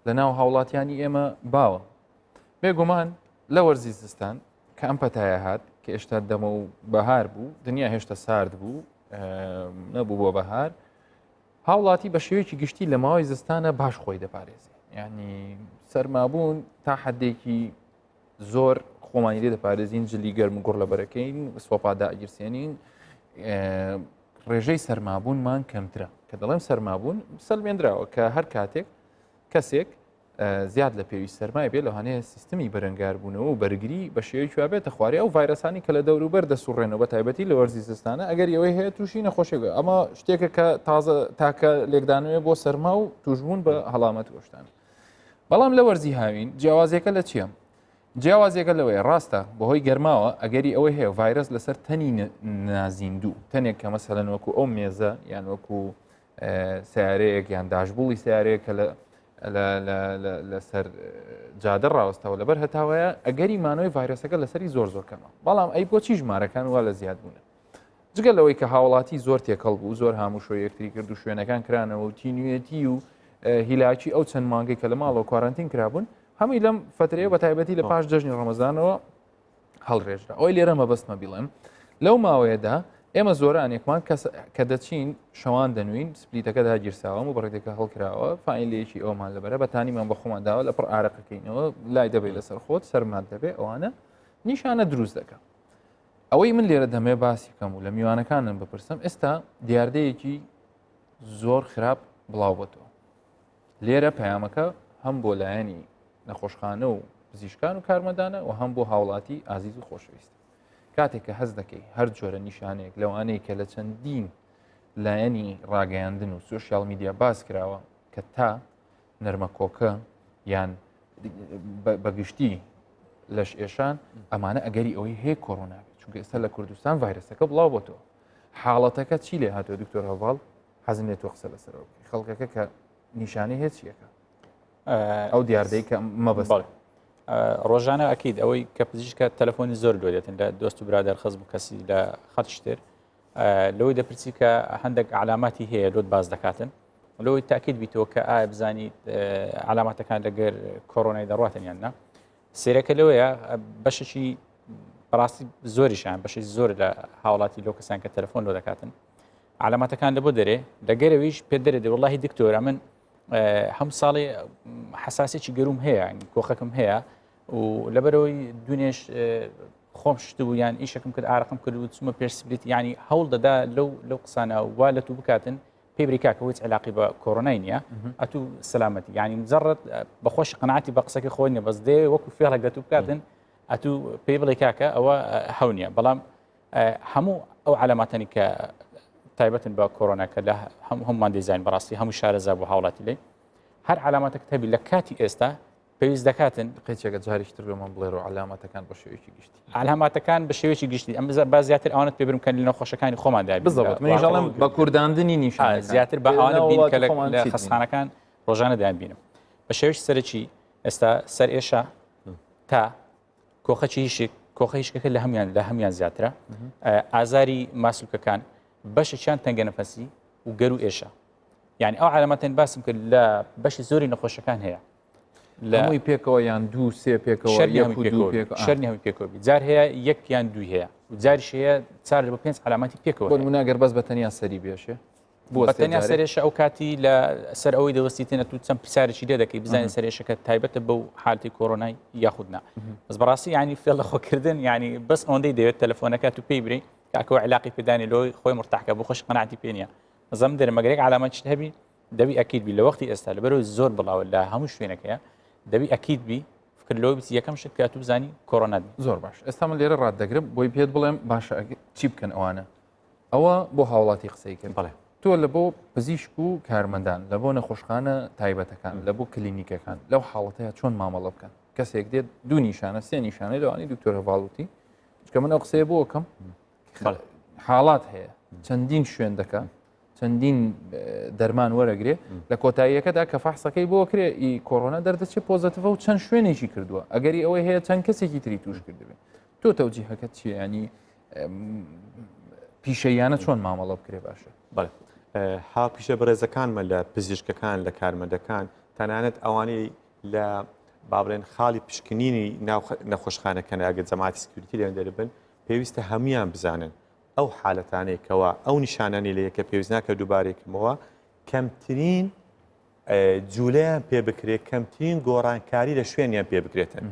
لە ناو هاوڵاتیانی ئێمە باوە بێگومان لە وەرزی زستان کە ئەم پەتایە هات کە ئێشتا دەمە و بەهار بوو دنیا هێشتا سارد بوو نەبوو بۆ بەهار هاوڵاتی بە شێوەیەکی گشتی لە ماوەی زستانە باش خۆی دەپارێزی ینی سەرمابوون تا حدێکی زۆر خۆمانی لێ دەپارێزین جلی گەرم و گوڕ لە بەرەکەین سۆپادا ئەگیرسێنین ڕێژەی سەرمابوونمان کەمترە کە دەڵێم سەرمابوون سەلمێنراوە کە هەر کاتێک کەسێک زیاد لە پێویست سەرمای بێ لەوانەیە سیستمی بەرەنگاربوونەوە و بەرگری بە شێوەیەکی وابێتە خوارێ ئەو ڤایرەسانی کە لە دەوروبەر دەسوڕێنەوە بە تایبەتی لە وەرزی زستانە ئەگەر ئەوەی هەیە تووشی نەخۆشێک ئەمە شتێکە کە تازە تاکە لێکدانوێ بۆ سەرما و توشبوون بە هەڵامەت گۆشتان بەڵام لە وەرزی هاوین جیاوازیەکە لە چییە؟ جیاوازیەکە لەوەیە ڕاستە بەهۆی گەرماوە ئەگەری ئەوەی هەیە ڤایرەس لەسەر تەنی نازیندوو تەنێک کە مەسەلەن وەکو ئەو مێزە یان وەکو سیارەیەک یان داشبوڵی سیارەیە کە لە لەسەر جادە ڕاوەستەوە لەبەر هەتاوەیە ئەگەری مانەوەی ڤایرۆسەکە لەسەری زۆر کەمە بەڵام ئەی بۆچی ژمارەکان وا لە زیاد بوونە جگە لەوەی کە هاوڵاتی زۆر تێکەڵ بوو زۆر هاموشۆ یەکتری کرد و شوێنەکان کرانەوە و تینوێتی و هیلاکی ئەو چەند مانگەی کە لە ماڵەوە کوارانتین کرابوون هەمووی لەم فترەیە بە تایبەتی لە پاش جەژنی ڕەمەزانەوە هەڵڕێژرا ئەوی لێرە مەبەستمە بڵێم لەو ماوەیەدا ئێمە زۆرانێکمان کە دەچین شەوان دەنوین سپلیتەکە داگیرساوە و بەڕێکەکە هەڵکراوە فاینلەیەکی ئەومان لەبەرە بە تانیمان بە خۆمانداوە لە پڕ ئارەقەکەینەوە لای دەبێت لەسەر خۆت سەرمان دەبێت ئەوانە نیشانە دروست دەکە ئەوەی من لێرە دەمێ باسی بکەم و لە میوانەکانم بپرسم ئێستا دیاردەیەکی زۆر خراپ بڵاو بۆتەوە لێرە پەیامەکە هەم بۆ لایەنی نەخۆشخانە و پزیشکان و کارمەدانە و هەم بۆ هاوڵاتی ئازیز و خۆشەویست کاتێک کە هەز دەکەی هەر جۆرە نیشانەیەک لەوانەیە کە لە چەندین لایەنی ڕاگەیاندن و سوشیال میدیا باس کراوە کە تا نەرمە کۆکە یان بەگشتی لەش ئێشان ئەمانە ئەگەری ئەوەی هەیە کۆڕۆنا بێت چونکە ئێستا لە کوردستان ڤایرۆسەکە بڵاو بۆتەوە حاڵەتەکە چی لێ هاتووە دکتۆر هەڤاڵ حەزم لێ تۆ قسە لەسەرەوە خەڵکەکە کە نیشانەی هێچ چیەکە ئەو دیاردەی کە مەبەست ڕۆژانە ئەکیید ئەوەی کە پزیشکە تەلەفۆنی زۆر دۆدێتن لە دۆست و برادر خەز بوو کەسی لە خەت شتێر لەوەی دەپرسی کە هەندێک علاماتی هەیە لۆت باز دەکاتن لەوەی تاکید بیتەوە کە ئایا بزانیت علاماتەکان لەگەر کۆڕۆنای دەڕاتن یان نا سێرەکە لەوەیە بەشێکی بەڕاستی زۆریشان بەشی زۆر لە هاوڵاتی لەو کەسان کە تەلەفۆن لۆ دەکاتن علاماتەکان لە بۆ دەرێ لەگەرەوەیش پێ دەرێ وڵاهی دکتۆرە من هەموو ساڵی حساسێکی گەروم هەیە کۆخەکەم هەیە و لەبەرەوەی دوێنێش خۆم شت بوو یان ئیشەکەم کرد ئارەقم کرد و چمە پێشسپلیت ینی هەوڵ دەدا لەو قسانە وا لە تو بکاتن پێی بریکاکە هیچ علاقی بە کۆڕۆنای نییە ئەتوو سەلامەتی ینی مجرد بەخۆش قەناعەتی بە قسەکەی خۆی نیە بەس دێ وەکو فێڵێک دەتوو بکاتن ئەتوو پێی بڵێ کاکە ئەوە هەو نییە بەڵام هەموو ئەو علاماتانی کە تایبەتن بە کۆڕۆناکە لە هەمومان دەیزانین بەڕاستی هەموو شارەزا بۆ هاوڵاتی لێ هەر علاماتێک هەبی لە کاتی ئێستا پێویست دەکاتن قێچێکە جاریشتر بۆمان بڵێ و علاماتەکان بە شێوەیەکی گشتی علاماتەکان بە شێوەیەکی گشتی ئەم با زیاتر ئەوانت پێ برم کە لە نەخۆشەکانی خۆماندا بزەوت منیژەڵم بە کورداندنی نیشان زیاتر بە ئەوانە بین کە لە خەستخانەکان ڕۆژانە دایان بینم بە شێوەی سەرەکی ئێستا سەر ئێشە تا کۆخەکی هیشک کۆخە هیشکەکە لە هەمیان زیاترە ئازاری ماسوولکەکان بەشێکیان تەنگە نەفەسی و گەر و ئێشە یعنی ئەو علامەتەن باسم کرد لە بەشی زۆری نەخۆشەکان هەیە لەمووی پێکەوە یان دوو سێ پێکەوە شەرنی هەمی پێکەوە جار هەیە یەک یان دوی هەیە و جاریش هەیە 4 بۆ 5 علاماتی پێکەوە بۆ نمونەگەر بەس بە تەنیا سەری بێشێ بە تەنیا سەرێشە ئەو کاتی لە سەر ئەوەی دەوەستیتێنە تو چەند پرسیارێکی لێ دەکەی بزانین سەرێشەکە تایبەتە بەو حالتی کۆڕۆنای یاخودنا بەس بەڕاستی ینی فێڵە خۆکردن ینی بەس ئەوەندەی دەوێت تەلەفۆنەکە تو پێی بری کاکەوە علاقی پێدانی لۆی خۆی مرتاحکە بۆ خۆش قەناعەتی پێ نییە زەم دەرمەگەرێک علامەت شت هەبی دەبی ئەکید بی لە وەختی ئێستا لەبەرەوەی زۆر بڵاوە لە هەموو شوێنەکەیە دەبی ئەکید بی فکر لەوە بیت یەکەم شت کە تو بزانی کۆڕۆنا زۆر باش ئێستا من لێرە ڕاددەگرم بۆی پێت بڵێم باشە چی بکەن ئەوانە ئەوە بۆ هاوڵاتی قسەی کرد بڵێ تۆ لە بۆ پزیشک و کارمەندان لە بۆ نەخۆشخانە تایبەتەکان لە بۆ کلینیکەکان لەو حاڵەتەیە چۆن مامەڵە بکەن کەسێک دێت دوو نیشانە سێ نیشانەی لەوانی دکتۆر هەڤاڵوتی چکە من ئەو قسەیە بۆ کەم حاڵات هەیە چەندین شوێن دەکە چەندین دەرمان وەرەگرێ لە کۆتاییەکەدا کە فەحسەکەی بۆ کرێ ئی کۆڕۆنا دەردەچێت پۆزەتیڤە و چەند شوێنێکی کردووە ئەگەری ئەوەی هەیە چەند کەسێکی تری توش کردبێت تۆ تەوجیهەکەت چیە ینی پیشەیانە چۆن مامەڵە بکرێ باشە بەڵێ ها پیشە بەڕێزەکانمە لە پزیشکەکان لە کارمەندەکان تەنانەت ئەوانەی لە بابڵێن خاڵی پشکنینی ناو نەخۆشخانەکەن ئەگە جەماعەتی سکیوریتی لێن دەربن پێویستە هەمویان بزانن ئەو حالەتانەیەکەوە ئەو نیشانانی لە یەکە پێویست ناکە دووبارێکمەوە کەمترین جوولەیان پێ بکرێت کەمترین گۆڕانکاری لە شوێنیان پێ بکرێتن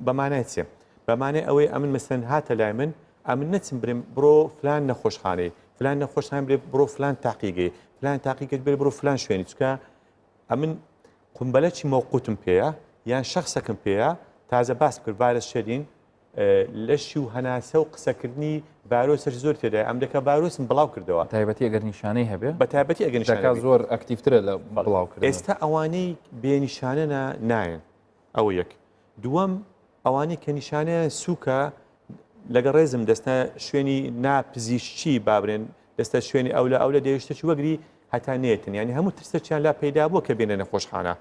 بەمانای چێ بەمانێ ئەوەی ئەمن مەسەن هاتە لای من ئەمن نەچم برم بڕۆ فلان نەخۆشخانەی فلان نەخۆشخان برێ بڕۆ فلان تاقیگەی فلان تاقیگەت برێ بڕۆ فلان شوێنی چکە ئەمن قمبەلەکی مەوقوتم پێیە یان شخصەکەم پێەیە تازە باس کرد ڤایرۆس شەرین لەشی و هەناسە و قسەکردنی ڤایرۆسەر زۆر تێدای ئەم دەکە ڤایرۆسم بڵاو کردەوە تایبەتی ئەگەر نیشانەی هەبێ بە تایبەتی ئەگەر نیشانەکە زۆر ئەکتیڤترە لە بڵاوکردن ئێستا ئەوانەی بێنیشانە نایەن ئەوە یەک دووەم ئەوانەی کە نیشانەیە سووکە لەگە ڕێزم دەستە شوێنی ناپزیشتی بابرێن دەستە شوێنی ئەو لە دەیشتەی وەگری هەتا نێتن ینی هەموو ترسەچیان لا پەیدا بووە کە بێنە نەخۆشخانە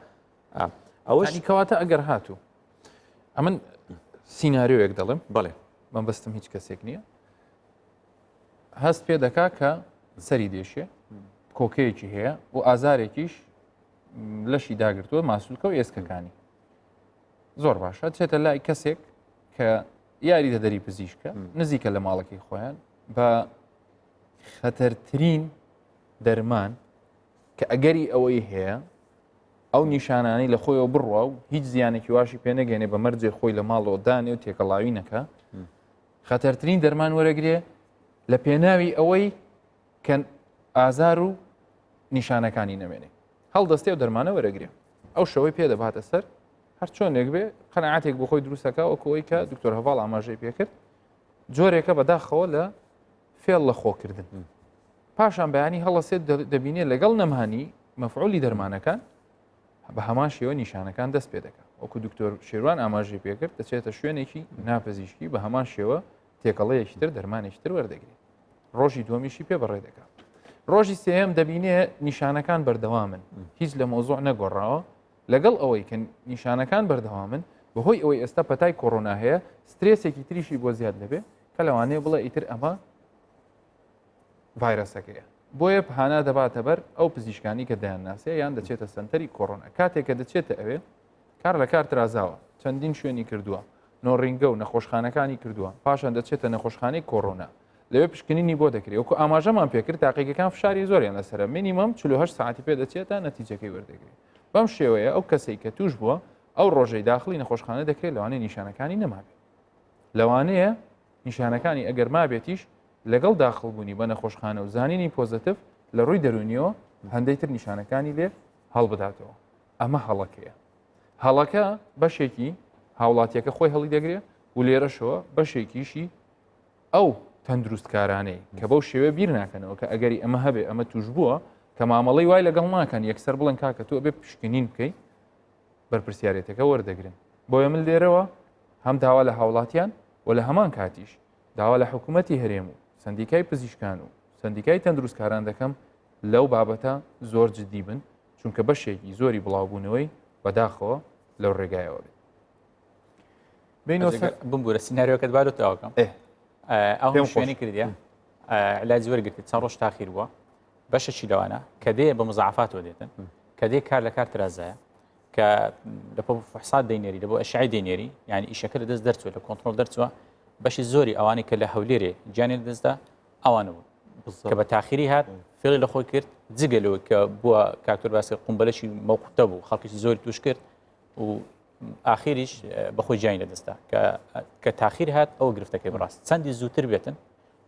ئەوەش ینی کەواتە ئەگەر هاتوو ئەمن سینناریۆیەک دەڵێم بڵێ من بەستم هیچ کەسێک نییە هەست پێ دەکا کە سەری دێشێ کۆکەیەکی هەیە و ئازارێکیش لەشی داگرتووە ماسوولکە و ئێسکەکانی زۆر باشە چێتە لای کەسێک کە یاری دەدەری پزیشکە نزیکە لە ماڵەکەی خۆیان بە خەتەرترین دەرمان کە ئەگەری ئەوەی هەیە ئەو نیشانانەی لە خۆیەوە بڕوا و هیچ زیانێکی واشی پێنەگەێنێ بە مەرجێ خۆی لە ماڵەوە دانێ و تێکەڵاوی نەکە خەتەرترین دەرمان وەرەگرێ لە پێناوی ئەوەی کە ئازار و نیشانەکانی نەمێنێ هەڵدەستێ و دەرمانە وەرەگرێ ئەو شەوەی پێدەباتە سەر هەر چۆنێک بێ قەنەعاتێک بۆ خۆی دروستەکە وەکەوەی کە دکتۆر هەواڵ ئاماژەی پێکرد جۆرێکە بەداخەوە لە فێڵ لە خۆکردن پاشان بەیانی هەڵەسێت دەبینێ لەگەڵ نەمهانی مەفعولی دەرمانەکان بە هەمان شێوە نیشانەکان دەست پێ دەکات وەکو دکتۆر شێروان ئاماژەی پێکرد دەچێتە شوێنێکی ناپزیشکی بە هەمان شێوە تێکەڵەیەکی تر دەرمانێکی تر وەردەگرێت ڕۆژی دووەمیشی پێ بەڕێ دەکات ڕۆژی سێم دەبینێ نیشانەکان بەردەوامن هیچ لە مۆزوع نەگۆڕاوە لەگەڵ ئەوەی کە نیشانەکان بەردەوامن بەهۆی ئەوەی ئێستا پەتای کۆڕۆنا هەیە سترێسێکی تریشی بۆ زیاد دەبێت کە لەوانەیە بڵێ ئیتر ئەمە ڤایرەسەکەیە بۆیە پهانا دەباتە بەر ئەو پزیشکانی کە دەیانناسێ یان دەچێتە سنتەری کۆڕۆنا کاتێک کە دەچێتە ئەوێ کار لە کار ترازاوە چەندین شوێنی کردووە نۆڕینگە و نەخۆشخانەکانی کردووە پاشان دەچێتە نەخۆشخانەی کۆڕۆنا لەوێ پشکنینی بۆ دەکرێت وەکو ئاماژەمان پێکرد تاقیەکان فشاری زۆریان لەسرە مینیمەم 48 ساعتی پێ دەچێتە نەتیجەکەی وەردەگرێت بەم شێوەیە ئەو کەسێک کە توش بووە ئەو ڕۆژەی داخلی نەخۆشخانە دەکرێت لەوانەیە نیشانەکانی نەمابێت لەوانەیە نیشانەکانی ئەگەر مابێتیش لەگەڵ داخڵبوونی بە نەخۆشخانە و زانینی پۆزتیف لە ڕووی دەرونیەوە هەندێک تر نیشانەکانی لێ هەڵبداتەوە ئەمە هەڵەکەیە هەڵەکە بەشێکی هاوڵاتیەکە خۆی هەڵی دەگرێت و لێرەشەوە بەشێکیشی ئەو تەندروستکارانەی کە بەو شێوە بیر ناکەنەوە کە ئەگەری ئەمە هەبێ ئەمە توش بووە کە مامەڵی وای لەگەڵ ناکەن یەکسەر بڵێن کاکە تۆ بێ پشکنین بکەی بەرپرسیارەتەکە وەردەگرن بۆیە من لێرەوە هەم داوا لە هاوڵاتیان و لە هەمان کاتیش داوا لە حکوومەتی هەرێم و سندیکای پزیشکان و سندیکای تەندروستکاران دەکەم لەو بابەتە زۆر جددی بن چونکە بەشێکی زۆری بڵاوبوونەوەی بەداخەوە لەو ڕێگایەوە بێت بمبورە سینناریۆکەت بادۆتەوەکەم ئەو شوێنی کردیە علاجی وەرگرتی چەند ڕۆژ تاخیر بووە بەشەی لەوانە کە دێ بە مزعفاتەوە دێتن کە دێ کار لە کار ترازایە کە لە فحصات دەینێری لە بۆ ئەشعی دەینێری یعنی ئیشەکە لە دەست دەرچوە لە کۆنتترۆل دەرچوە بەشی زۆری ئەوانەی کە لە هەولێرێ گیانی دەستدا ئەوانە بوو کە بە تاخیری هات فێڵی لە خۆی کرد جگەلەوە کە بووە کاکتۆر باسی قومبەلەشی موقوتە بوو خەڵکیی زۆری توش کرد و ئاخیریش بەخۆی گیانی لەدەستا کە تاخیر هات ئەوە گرفتەکەی بڕاست چەندی زووتر بێتن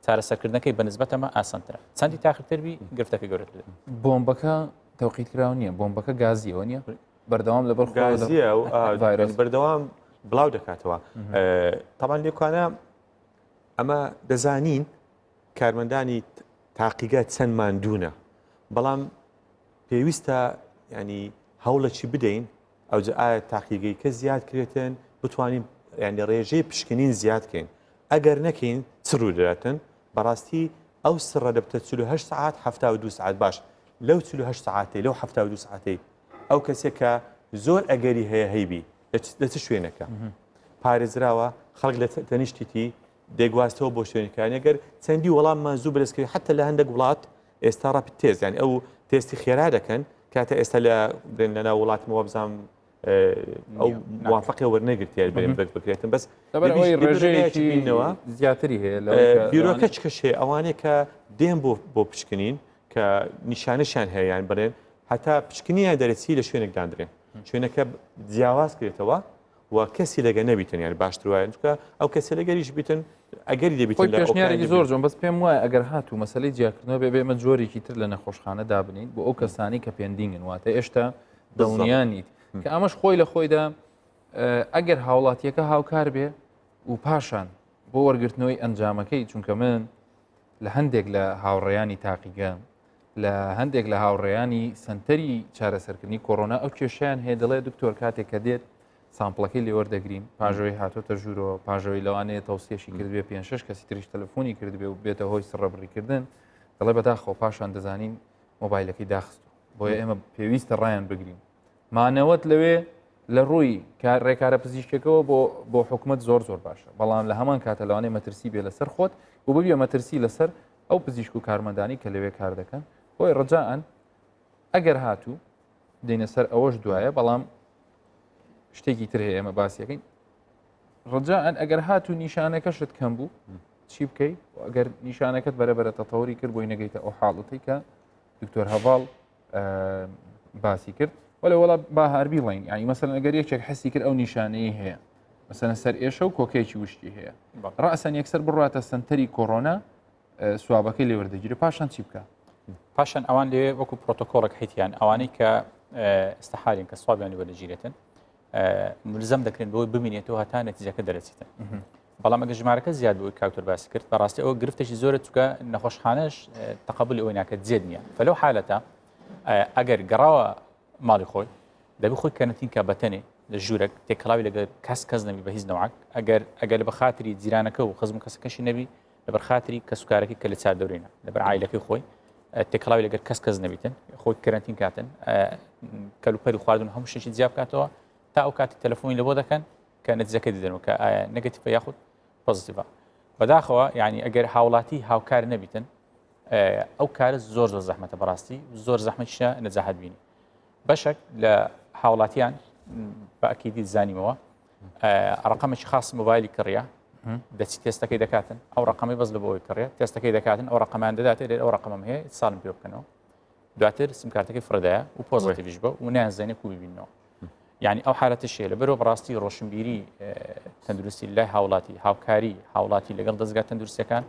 چارەسەرکردنەکەی بە نسبەتەمە ئاسانترە چەندی تاخیرتربی گرفتەکەی گەورەتر بۆمبەکە تەوقیت کراوە نییە بۆمبەکە گازیەوە نییە بەردەوام لە بەر گازیە و بەردەوام بڵاو دەکاتەوە تاوان لێکوانە ئەمە دەزانین کارمەندانی تاقیگات چەند ماندوونە بەڵام پێویستە ینی هەوڵەکی بدەین ئەو ئایا تاقیگەی کە زیاد کرێتن بتوانین ینی ڕێژەی پشکنین زیادکەین ئەگەر نەکەین چڕوو دەراتن بەڕاستی ئەو سڕە دەبتە 48 ساعت 72 ساعت باش لەو 48 ساعتی لەو 72 ساعتی ئەو کەسێک کە زۆر ئەگەری هەیە هەیبی لە چ شوێنەکە پارێزراوە خەڵک لە تەنیشتیتی دەیگواستەوە بۆ شوێنەکان ئەگەر چەندی وەڵاممان زوو بەرزکەوی حتا لە هەندێک وڵات ئێستا ڕاپید تێز یانی ئەو تێستی خێرا دەکەن کاتە ئێستا لە وڵاتمەوە بزانام ئەو موافقی وەرنەگرتیار بێن بکرێتن بەس ڕێژەیەکینەوە زیاتری هەیە بیرۆکە چ کەشێ ئەوانەیە کە دێن بۆ پشکنین کە نیشانەشان هەیەیان بڵێن هەتا پشکنیان دەرەچی لە شوێنێک دانرێن شوێنەکە جیاواز کرێتەوە و کەسی لەگە نەبیتن یان باشتر وایە چونکە ئەو کەسە لەگەریش بیتن ئەگەری دەبیتن پێشنیارێکی زۆر جۆن بەس پێم وایە ئەگەر هاتوو مەسەلەی جیاکردنەوە بێ بێمە جۆرێکی تر لە نەخۆشخانە دابنین بۆ ئەو کەسانی کە پێندینگن واتە ئێشتا دڵنیانیت کە ئەمەش خۆی لە خۆیدا ئەگەر هاوڵاتیەکە هاوکار بێ و پاشان بۆ وەرگرتنەوەی ئەنجامەکەی چونکە من لە هەندێک لە هاوڕێیانی تاقیگە لە هەندێک لە هاوڕێیانی سنتەری چارەسەرکردنی کۆڕۆنا ئەو کێشیان هەیە دەڵێ دکتۆر کاتێک کە دێت سامپڵەکەی لێوەردەگرین پاژەوەی هاتۆتە ژوورەوە پاژەوەی لەوانەیە تەوسیەشی کردبێ 5-6 کەسی تریش تەلەفۆنی کردبێ و بێتە هۆی سڕەبڕیکردن دەڵێ بەداخەوە پاشان دەزانین مۆبایلەکەی داخستو بۆیە ئێمە پێویستە ڕایان بگرین مانەوەت لەوێ لە ڕووی ڕێکارە پزیشکەکەەوە بۆ حکومت زۆر باشە بەڵام لە هەمان کاتە لەوانەیە مەترسی بێ لەسەر خۆت و ببیە مەترسی لەسەر ئەو پزیشک و کارمەندانی کە لەوێ کار دەکەن بۆی ڕجاان ئەگەر هاتوو دێنە سەر ئەوەش دوایە بەڵام شتێکی تر هەیە ئێمە باسیەکەین ڕجاان ئەگەر هاتوو نیشانەکەشت کەم بوو چی بکەیت ئەگەر نیشانەکەت بەرەبەرە تەتەوری کرد بۆی نەگەیتە ئەو حاڵەتی کە دکتۆر هەڤاڵ باسی کرد وەڵا با هەربیڵین ینی مەسەن ئەگەر یەکێک حەسی کرد ئەو نیشانەیە هەیە مەسەن سەر ئێشە و کۆکێکی وشتی هەیە ڕاستەن یەکسەر بڕاتە سنتەری کۆڕۆنا سوابەکەی لێوەردەگیرە پاشان چی بکە پاشان ئەوان لێ وەکو پرۆتۆکۆڵێک حیتیان ئەوانەی کە ئێستاحالین کە سوابیان لێوەردەگیرێتن ملزم دەکرێن بۆی ببینێتەوە هەتا نەتیجەکە دەرەچێتن بەڵام ئەگە ژمارەکە زیاد بۆی کاوتەر باسی کرد بەڕاستی ئەوە گرفتێکی زۆرە چووکە نەخۆشخانەش تەقبل ئەوەی ناکات جێت نییە فەلەو حالەتە ئەگەر گەڕاوە ماڵی خۆی دەبی خۆی کەنەتینکە بەتەنێ لە ژوورێک تێکەڵاوی لەگەر کەس نەبی بە هیچ نەوەک ئەگەر بە خاتری جیرانەکە و خزم کەسەکەشی نەبی لەبەر خاتری کەسوکارەکەی کە لە چاردەورینە لەبەر عایلەکەی خۆی تێکەڵاوی لەگەر کەس نەبیتن خۆی کەرەنتین کاتن کەلوپەری خواردن هەموو شتێکی جیاب بکاتەوە تا ئەو کاتی تەلەفۆنی لە بۆ دەکەن کە نەتیجەکە دیدەنەوە کە ئایا نەگەتیڤە یاخود پۆزیتیڤە بەداخەوە یعنی ئەگەر هاوڵاتی هاوکار نەبیتن ئەو کارە زۆر زەحمەتە بەڕاستی زۆر زەحمەتیشە نەجاحەت بینی بەشێک لە هاوڵاتیان بە ئەکیدی زانیمەوە ڕقەمێکی خاص مۆبایلی کڕیە دەچی تێستەکەی دەکاتن ئەو ڕقەمی بەس لە بۆی کڕێ تێستەکەی دەکاتن ئەو ڕقەمان دەداتێ ئەو ڕقەمەم هەیە ساڵم پێ بکەنەوە دواتر سمکارتەکەی فرەدایە و پۆزیتیڤیش بە و نیانزانێ کو ببینەوە یعنی ئەو حالەتشێ لە بەرەوە بەڕاستی ڕۆشنبیری تەندروستی لای هاوڵاتی هاوکاری هاوڵاتی لەگەڵ دەستگا تەندروستیەکان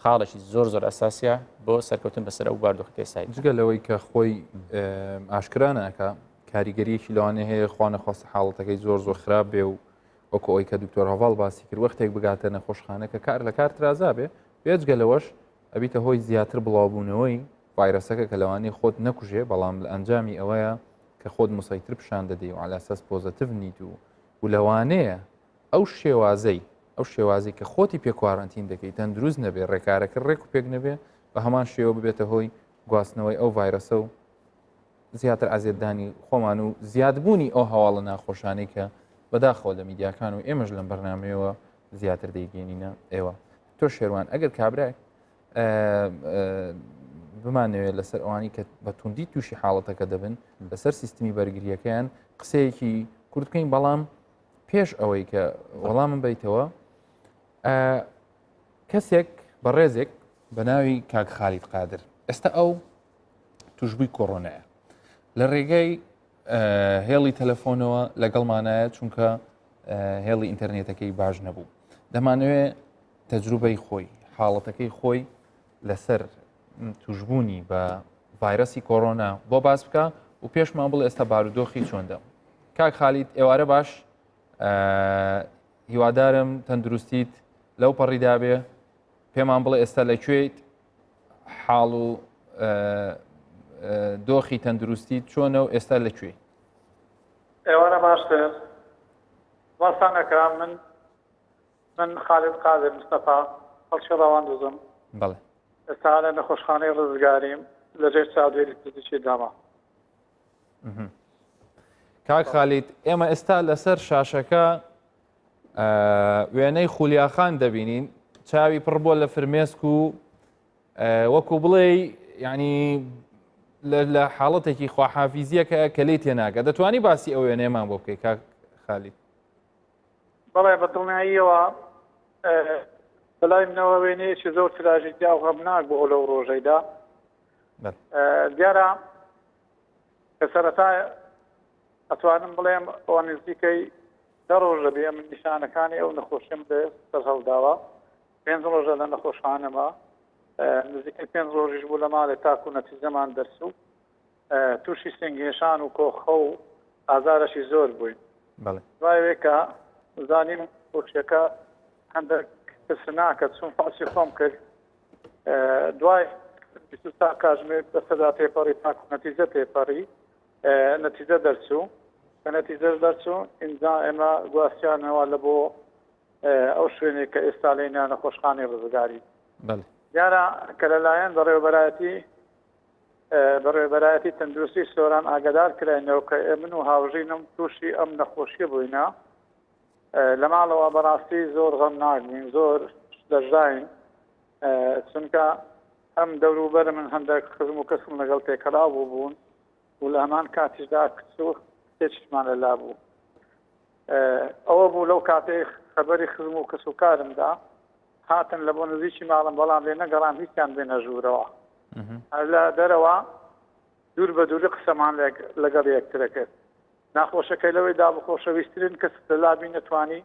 خاڵێکی زۆر ئەساسیە بۆ سەرکەوتن بەسەر ئەو باردۆخی تێسایی جگە لەوەی کە خۆی ئاشکرانەکە کاریگەریەکی لەوانێ هەیە خوانە خۆست حاڵەتەکەی زۆر خراپ بێ و وەکو ئەوی کە دکتۆر هەڤاڵ باسی کرد وەختێک بگاتە نەخۆشخانەکە کار لە کار ترازا بێ بێجگە لەوەش ئەبیتە هۆی زیاتر بڵاوبوونەوەی ڤایرەسەکە کە لەوانەیە خۆت نەکوژێ بەڵام لە ئەنجامی ئەوەیە کە خۆت مسەیتر پیشان دەدەی و علاساس پۆزتیڤ نیت و لەوانەیە ئەو شێوازەی کە خۆتی پێکوارانتین دەکەیت تەندروست نەبێ ڕێکارەکە ڕێک و پێک نەبێ بە هەمان شێوە ببێتە هۆی گواستنەوەی ئەو ڤایرەسە و زیاتر ئازێردانی خۆمان و زیادبوونی ئەو هەواڵە ناخۆشانەی کە بەداخەوە لە میدیاکان و ئێمەش لەم بەرنامەیەوە زیاتر دەیگەێنینە ئێوە تۆ شێوان ئەگەر کابراای بمانەوێت لەسەر ئەوانی کە بە توندی تووشی حاڵەتەکە دەبن لەسەر سیستمی بەرگریەکەیان قسەیەکی کورتکەین بەڵام پێش ئەوەی کە وەڵامم بیتەوە کەسێک بە ڕێزێک بە ناوی کاک خالید قادر ئێستا ئەو توشبووی کۆڕۆنایە لە ڕێگەی هێڵی تەلەفۆنەوە لەگەڵمانایە چونکە هێڵی ئینتەرنێتەکەی باش نەبوو دەمانەوێت تەجروبەی خۆی حاڵەتەکەی خۆی لەسەر توشبوونی بە ڤایرەسی کۆڕۆنا بۆ باس بکە و پێشمان بڵێ ئێستا بارودۆخی چۆندە کاک خالید ئێوارە باش هیوادارم تەندروستیت لەو پەڕیدا بێ پێمان بڵێ ئێستا لەکوێیت حاڵ و دۆخی تەندروستیت چۆنە و ئێستا لەکوێ ئێوارە باشتر وەسانەکە من خالد قادر مستەفا هەڵکی ڕاوان دۆزم بەڵێ ئێستا لە نەخۆشخانەی ڕزگاریم لەژێر چاودێری پزیشکی داما کاک خالید ئێمە ئێستا لەسەر شاشەکە وێنەی خولیاخان دەبینین چاوی پڕ بۆ لە فرمێسک و وەکو بڵێ ینی لە حاڵەتێکی خواحافیزیەکە کە لی تێناگە دەتوانی باسی ئەو وێنەیەمان بۆ بکەی کاک خالید بەڵێ بە دڵنیاییەوە بەلای منەوە وێنەیەکی زۆر تراژیدیا و غەمناک بۆ لەو ڕۆژەیدا دیارە کە سەرەتا ئەتوانم بڵێم ئەوە نزیکەی دە ڕۆژە بێ من نیشانەکانی ئەو نەخۆشیم بێ سەر هەڵداوە 5 ڕۆژە لە نەخۆشخانەمە نزیکەی 5 ڕۆژیش بوو لە ماڵێ تاکو نەتیجەمان دەرسوو تووشی سنگێشان و کۆخە و ئازارەشی زۆر بووین دوای وێکە زانیم خۆشیەکە هەندێک پسناکە چون فاسی خۆم کرد دوای 20 تا کاتژمێر دەسەدا تێپەڕی تاکو نەتیجە تێپەڕی نەتیجە دەرچوو کە نەتیجەش دەرچوو ئینجا ئێمە گواستیانەوە لە بۆ ئەو شوێنێک کە ئێستا لێنە نەخۆشخانەی ڕزگاری دیارە کە لەلایەن بەڕێوەبەرایەتی بەڕێبەرایەتی تەندروستی سۆران ئاگادار کراینەوە کە من و هاوژینم تووشی ئەم نەخۆشیە بووینە لە ماڵەوە بەڕاستی زۆر غەم ناگرین زۆر دەژاین چونکە ئەم دەوروبەر من هەندێک خزم و کەسم لەگەڵ تێکەڵاو بوون و لە هەمان کاتیشدا کچوو هیچمان لەلا بوو ئەوە بوو لەو کاتێک خەبەری خزم و کەس و کارمدا هاتن لە بۆ نزیکی ماڵم بەڵام لێ نەگەڕان هیچیان بێنە ژوورەوە لە دەرەوە دوور بە دووری قسەمان لەگەڵ یەکترە کرد ناخۆشەکەی لەوەی دا بخۆشەویستترین کەس لەلابی نەتوانی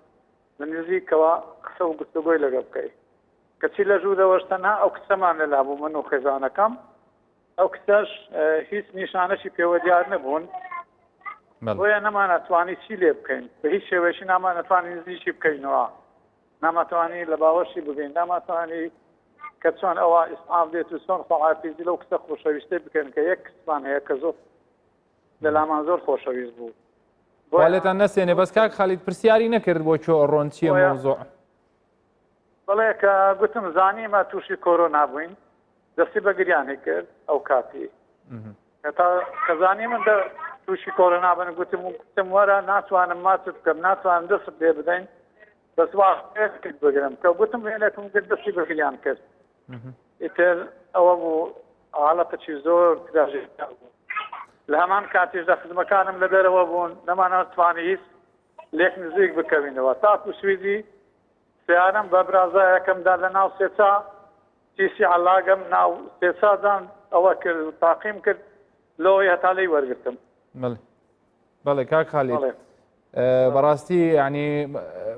بە نزیکەوە قسە و گفتوگۆی لەگە بکەیت کەچی لە ژوورەوەش تەنها ئەو کچەمان لەلا بوو من و خێزانەکەم ئەو کچەش هیچ نیشانەشی پێوە دیار نەبوون بۆیە نەمانەتوانی چی لێ بکەین بە هیچ شێوەیەشی نامانەتوانی نزیکی بکەینەوە نامەتوانی لە باوەشی ببین نامەتوانی کە چۆن ئەوە ئیسعاف دێت و چۆن خواحافیزی لەو کچە خۆشەویستەی بکەن کە یەک کچمان هەیە کە زۆر لەلامان زۆر خۆشەویست بوو والێتان نەسێنێ بەس کاک خالید پرسیاری نەکرد بۆ چۆ ئەڕۆن چییە مۆزوع بەڵێ کە گوتم زانیمە تووشی کۆرۆنا بووین دەستی بە گریانی کرد ئەو کاتی کە زانی من تووشی کۆرۆنا بن گوتم وەرە ناتوانم ماچت بکەم ناتوانم دەست لێ بدەین بەس کرد بگرم کە گوتم وێنێکم کرد دەستی بە گریان کرد ئیتر ئەوە بوو حاڵەتەی زۆر تراژێک بوو لە هەمان کاتیشدا خزمەکانم لە دەرەوە بوون نەمانەتوانی هیچ لێک نزیک بکەوینەوە تاکو سویدی سیارم بە برازایەکەمدا لە ناو سێچا تیسی عەلاگەم ناو سێچادان ئەوە کرد و تاقیم کرد لەوەی هەتا لێی وەرگرتم بەڵێ کاک خالید بەڕاستی یعنی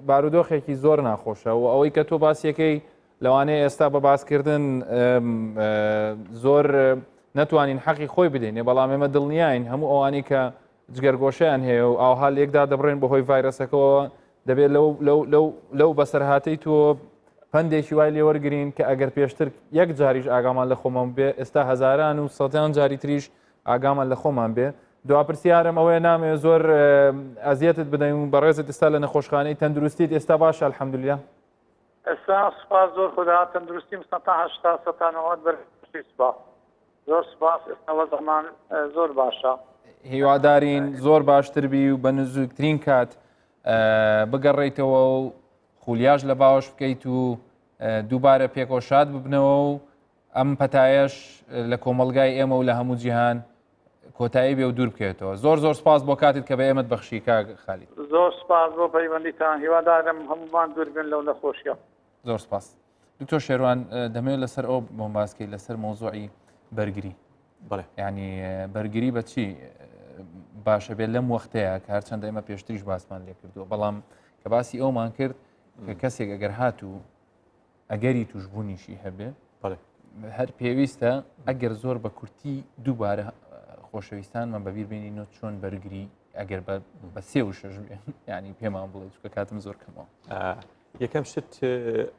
بارودۆخێکی زۆر ناخۆشە و ئەوەی کە تۆ باسیەکەی لەوانەیە ئێستا بە باسکردن زۆر نەتوانین حەقی خۆی بدەین بەڵام ئێمە دڵنیاین هەموو ئەوانی کە جگەرگۆشەیان هەیە و ئاوها لێکدا دەبڕێن بەهۆی ڤایرەسەکەەوە دەبێت لەو بەسەرهاتەی تۆ پندێکی وای لێ وەرگرین کە ئەگەر پێشتر یەک جاریش ئاگامان لە خۆمان بێ ئێستا هەزاران و سەدان جاری تریش ئاگامان لە خۆمان بێ دواپرسیارم ئەوەیە نامێ زۆر ئەزیەتت بدەین و بەڕێزت ئێستا لە نەخۆشخانەی تەندروستیت ئێستا باشە الحەمدولیا ئێستا سوپاس زۆر خدا تەندروستیم 1970 بەرپرسی سوپاس زۆر سوپاس ئێستا وەزعمان زۆر باشە هیوادارین زۆر باشتر بی و بە نزوکترین کات بگەڕێیتەوە و خولیاژ لە باوەش بکەیت و دووبارە پێکۆشاد ببنەوە و ئەم پەتایەش لە کۆمەلگای ئێمە و لە هەموو جیهان کۆتایی بێ و دوور بکەوێتەوە زۆر سپاس بۆ کاتت کە بە ئێمەت بەخشی کاک خالید زۆر سپاس بۆ پەیوەندیتان هیوادارم هەمومان دوور بن لەو نەخۆشیە زۆر سپاس دکتۆر شێروان دەمەوێت لەسەر ئەو بۆمباسکەی لەسەر مۆزوعی بەرگری بەڵێ ینی بەرگری بە چی باشە بێت لەم وەختەیە کە هەرچەندە ئێمە پێشتریش باسمان لێ کردووە بەڵام کە باسی ئەومان کرد کە کەسێک ئەگەر هاتوو ئەگەری توشبوونیشی هەبێ هەر پێویستە ئەگەر زۆر بە کورتی دووبارە خۆشەویستانمان بەبییر بێنینەوە چۆن بەرگری ئەگەر بە سێ و شەژ بێ ینی پێمان بڵێ چکە کاتم زۆر کەمەوە یەکەم شت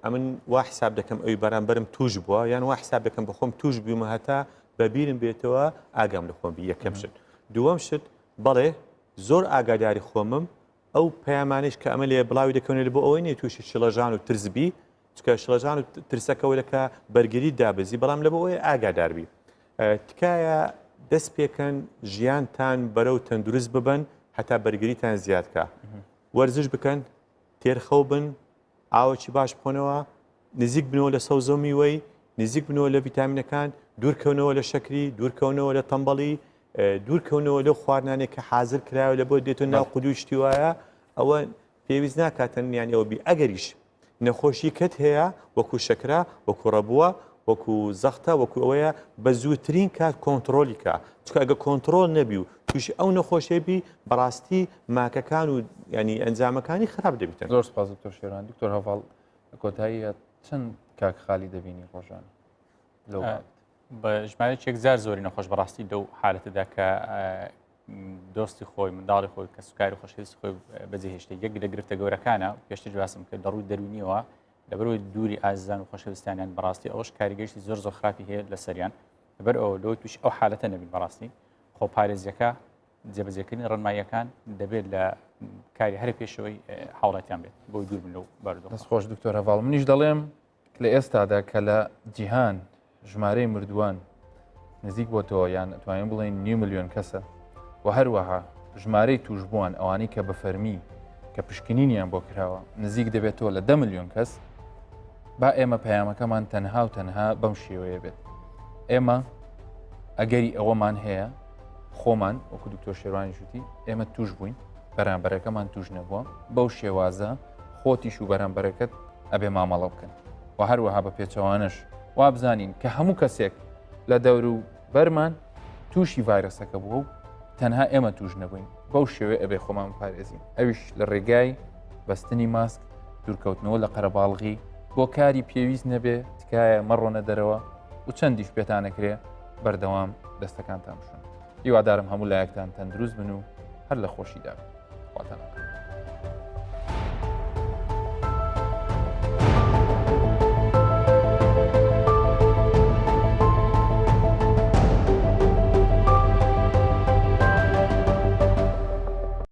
ئەمن وا حساب دەکەم ئەوی بەرامبەرم توش بووە یان وا حساب دەکەم بە خۆم توش بوومە هەتا بەبیرم بێتەوە ئاگام لە خۆم بی یەکەم شت دووەم شت بەڵێ زۆر ئاگاداری خۆمم ئەو پەیامانش کە ئەمە لێ بڵاوی دەکەونێت بۆ ئەوەی نێ تووشی شڵەژان و ترزبی چکە شڵەژان و ترسەکەەوەیەکە بەرگری دابزی بەڵام لە بۆ ئەوەی ئاگاداربی تکایە دەست پێکەن ژیانتان بەرەو تەندروست ببن هەتا بەرگریتان زیادکە وەرزش بکەن تێرخەو بن ئاوەکی باش بخۆنەوە نزیک بنەوە لە سەوزە و میوەی نزیک بنەوە لە ڤیتامینەکان دوورکەونەوە لە شەکری دوورکەونەوە لە تەمبەڵی دوورکەونەوە لەو خواردنانێک کە حازر کراوە لە بۆ دێتون ناو قودوو شتی وایە ئەوە پێویست ناکاتەنیان ئەوە بی ئەگەریش نەخۆشی کەت هەیە وەکو شەکرا وەکو ڕەبووە وەکو زەختە وەکو ئەوەیە بە زووترین کات کۆنتترۆلیکە چکە ئەگە کۆنتترۆل نەبی و تووشی ئەو نەخۆشێبی بەڕاستی ماکەکان و ینی ئەنجامەکانی خراپ دەبیتن زۆر سپاس دکتۆر شێروان دکتۆر هەڤاڵ کۆتاییە چەند کاک خالی دەبینی ڕۆژان لەو بە ژمارەیەک زار زۆری نەخۆش بەڕاستی لەو حالەتەدا کە دۆستی خۆی منداڵی خۆی کە سوکاری خۆشەویستی خۆی بەجێهێشتە یەک لە گرفتە گەورەکانە پێشتر جواسم کە دەڕووی دەرونیەوە لەبەرەوەی دووری ئازان و خۆشەویستیانیان بەڕاستی ئەوەش کاریگەشتی زۆر خراپی هەیە لە سەریان لەبەر ئەوە لەوەی توش ئەو حالەتە نەبین بەڕاستی خۆپارێزیەکە جێبەجێکردنی ڕێنماییەکان دەبێت لە کاری هەر پێشەوەی حاڵەتیان بێت بۆی دوور بن لەو بەردەوە دەست خۆش دکتۆر هەڤاڵ منیش دەڵێم لە ئێستادا کە لە جیهان ژمارەی مردووان نزیک بۆ تۆ یان توانین بڵێن 9 ملیۆن کەسە و هەروەها ژمارەی توشبووان ئەوانەی کە بە فەرمی کە پشکنینیان بۆ کراوە نزیک دەبێتەوە لە 10 ملیۆن کەس با ئێمە پەیامەکەمان تەنها و تەنها بەم شێوەیە بێت ئێمە ئەگەری ئەوەمان هەیە خۆمان وەکو دکتۆر شێوانی شوتی ئێمە توش بووین بەرامبەرەکەمان توش نەبووە بەو شێوازە خۆتیش و بەرامبەرەکەت ئەبێ مامەڵە بکەن و هەروەها بە پێچەوانش وا بزانین کە هەموو کەسێک لە دەور و بەرمان تووشی ڤایرۆسەکە بووە و تەنها ئێمە توش نەبووین بەو شێوێ ئەبێ خۆمان پارێزین ئەویش لە ڕێگای بەستنی ماسک دوورکەوتنەوە لە قەرەباڵغی بۆ کاری پێویست نەبێ تکایە مەڕۆنە دەرەوە و چەندیش پێتانەکرێ بەردەوام دەستەکانتان بشن هیوادارم هەموو لایەکتان تەندروست بن و هەر لە خۆشیدا خواتان.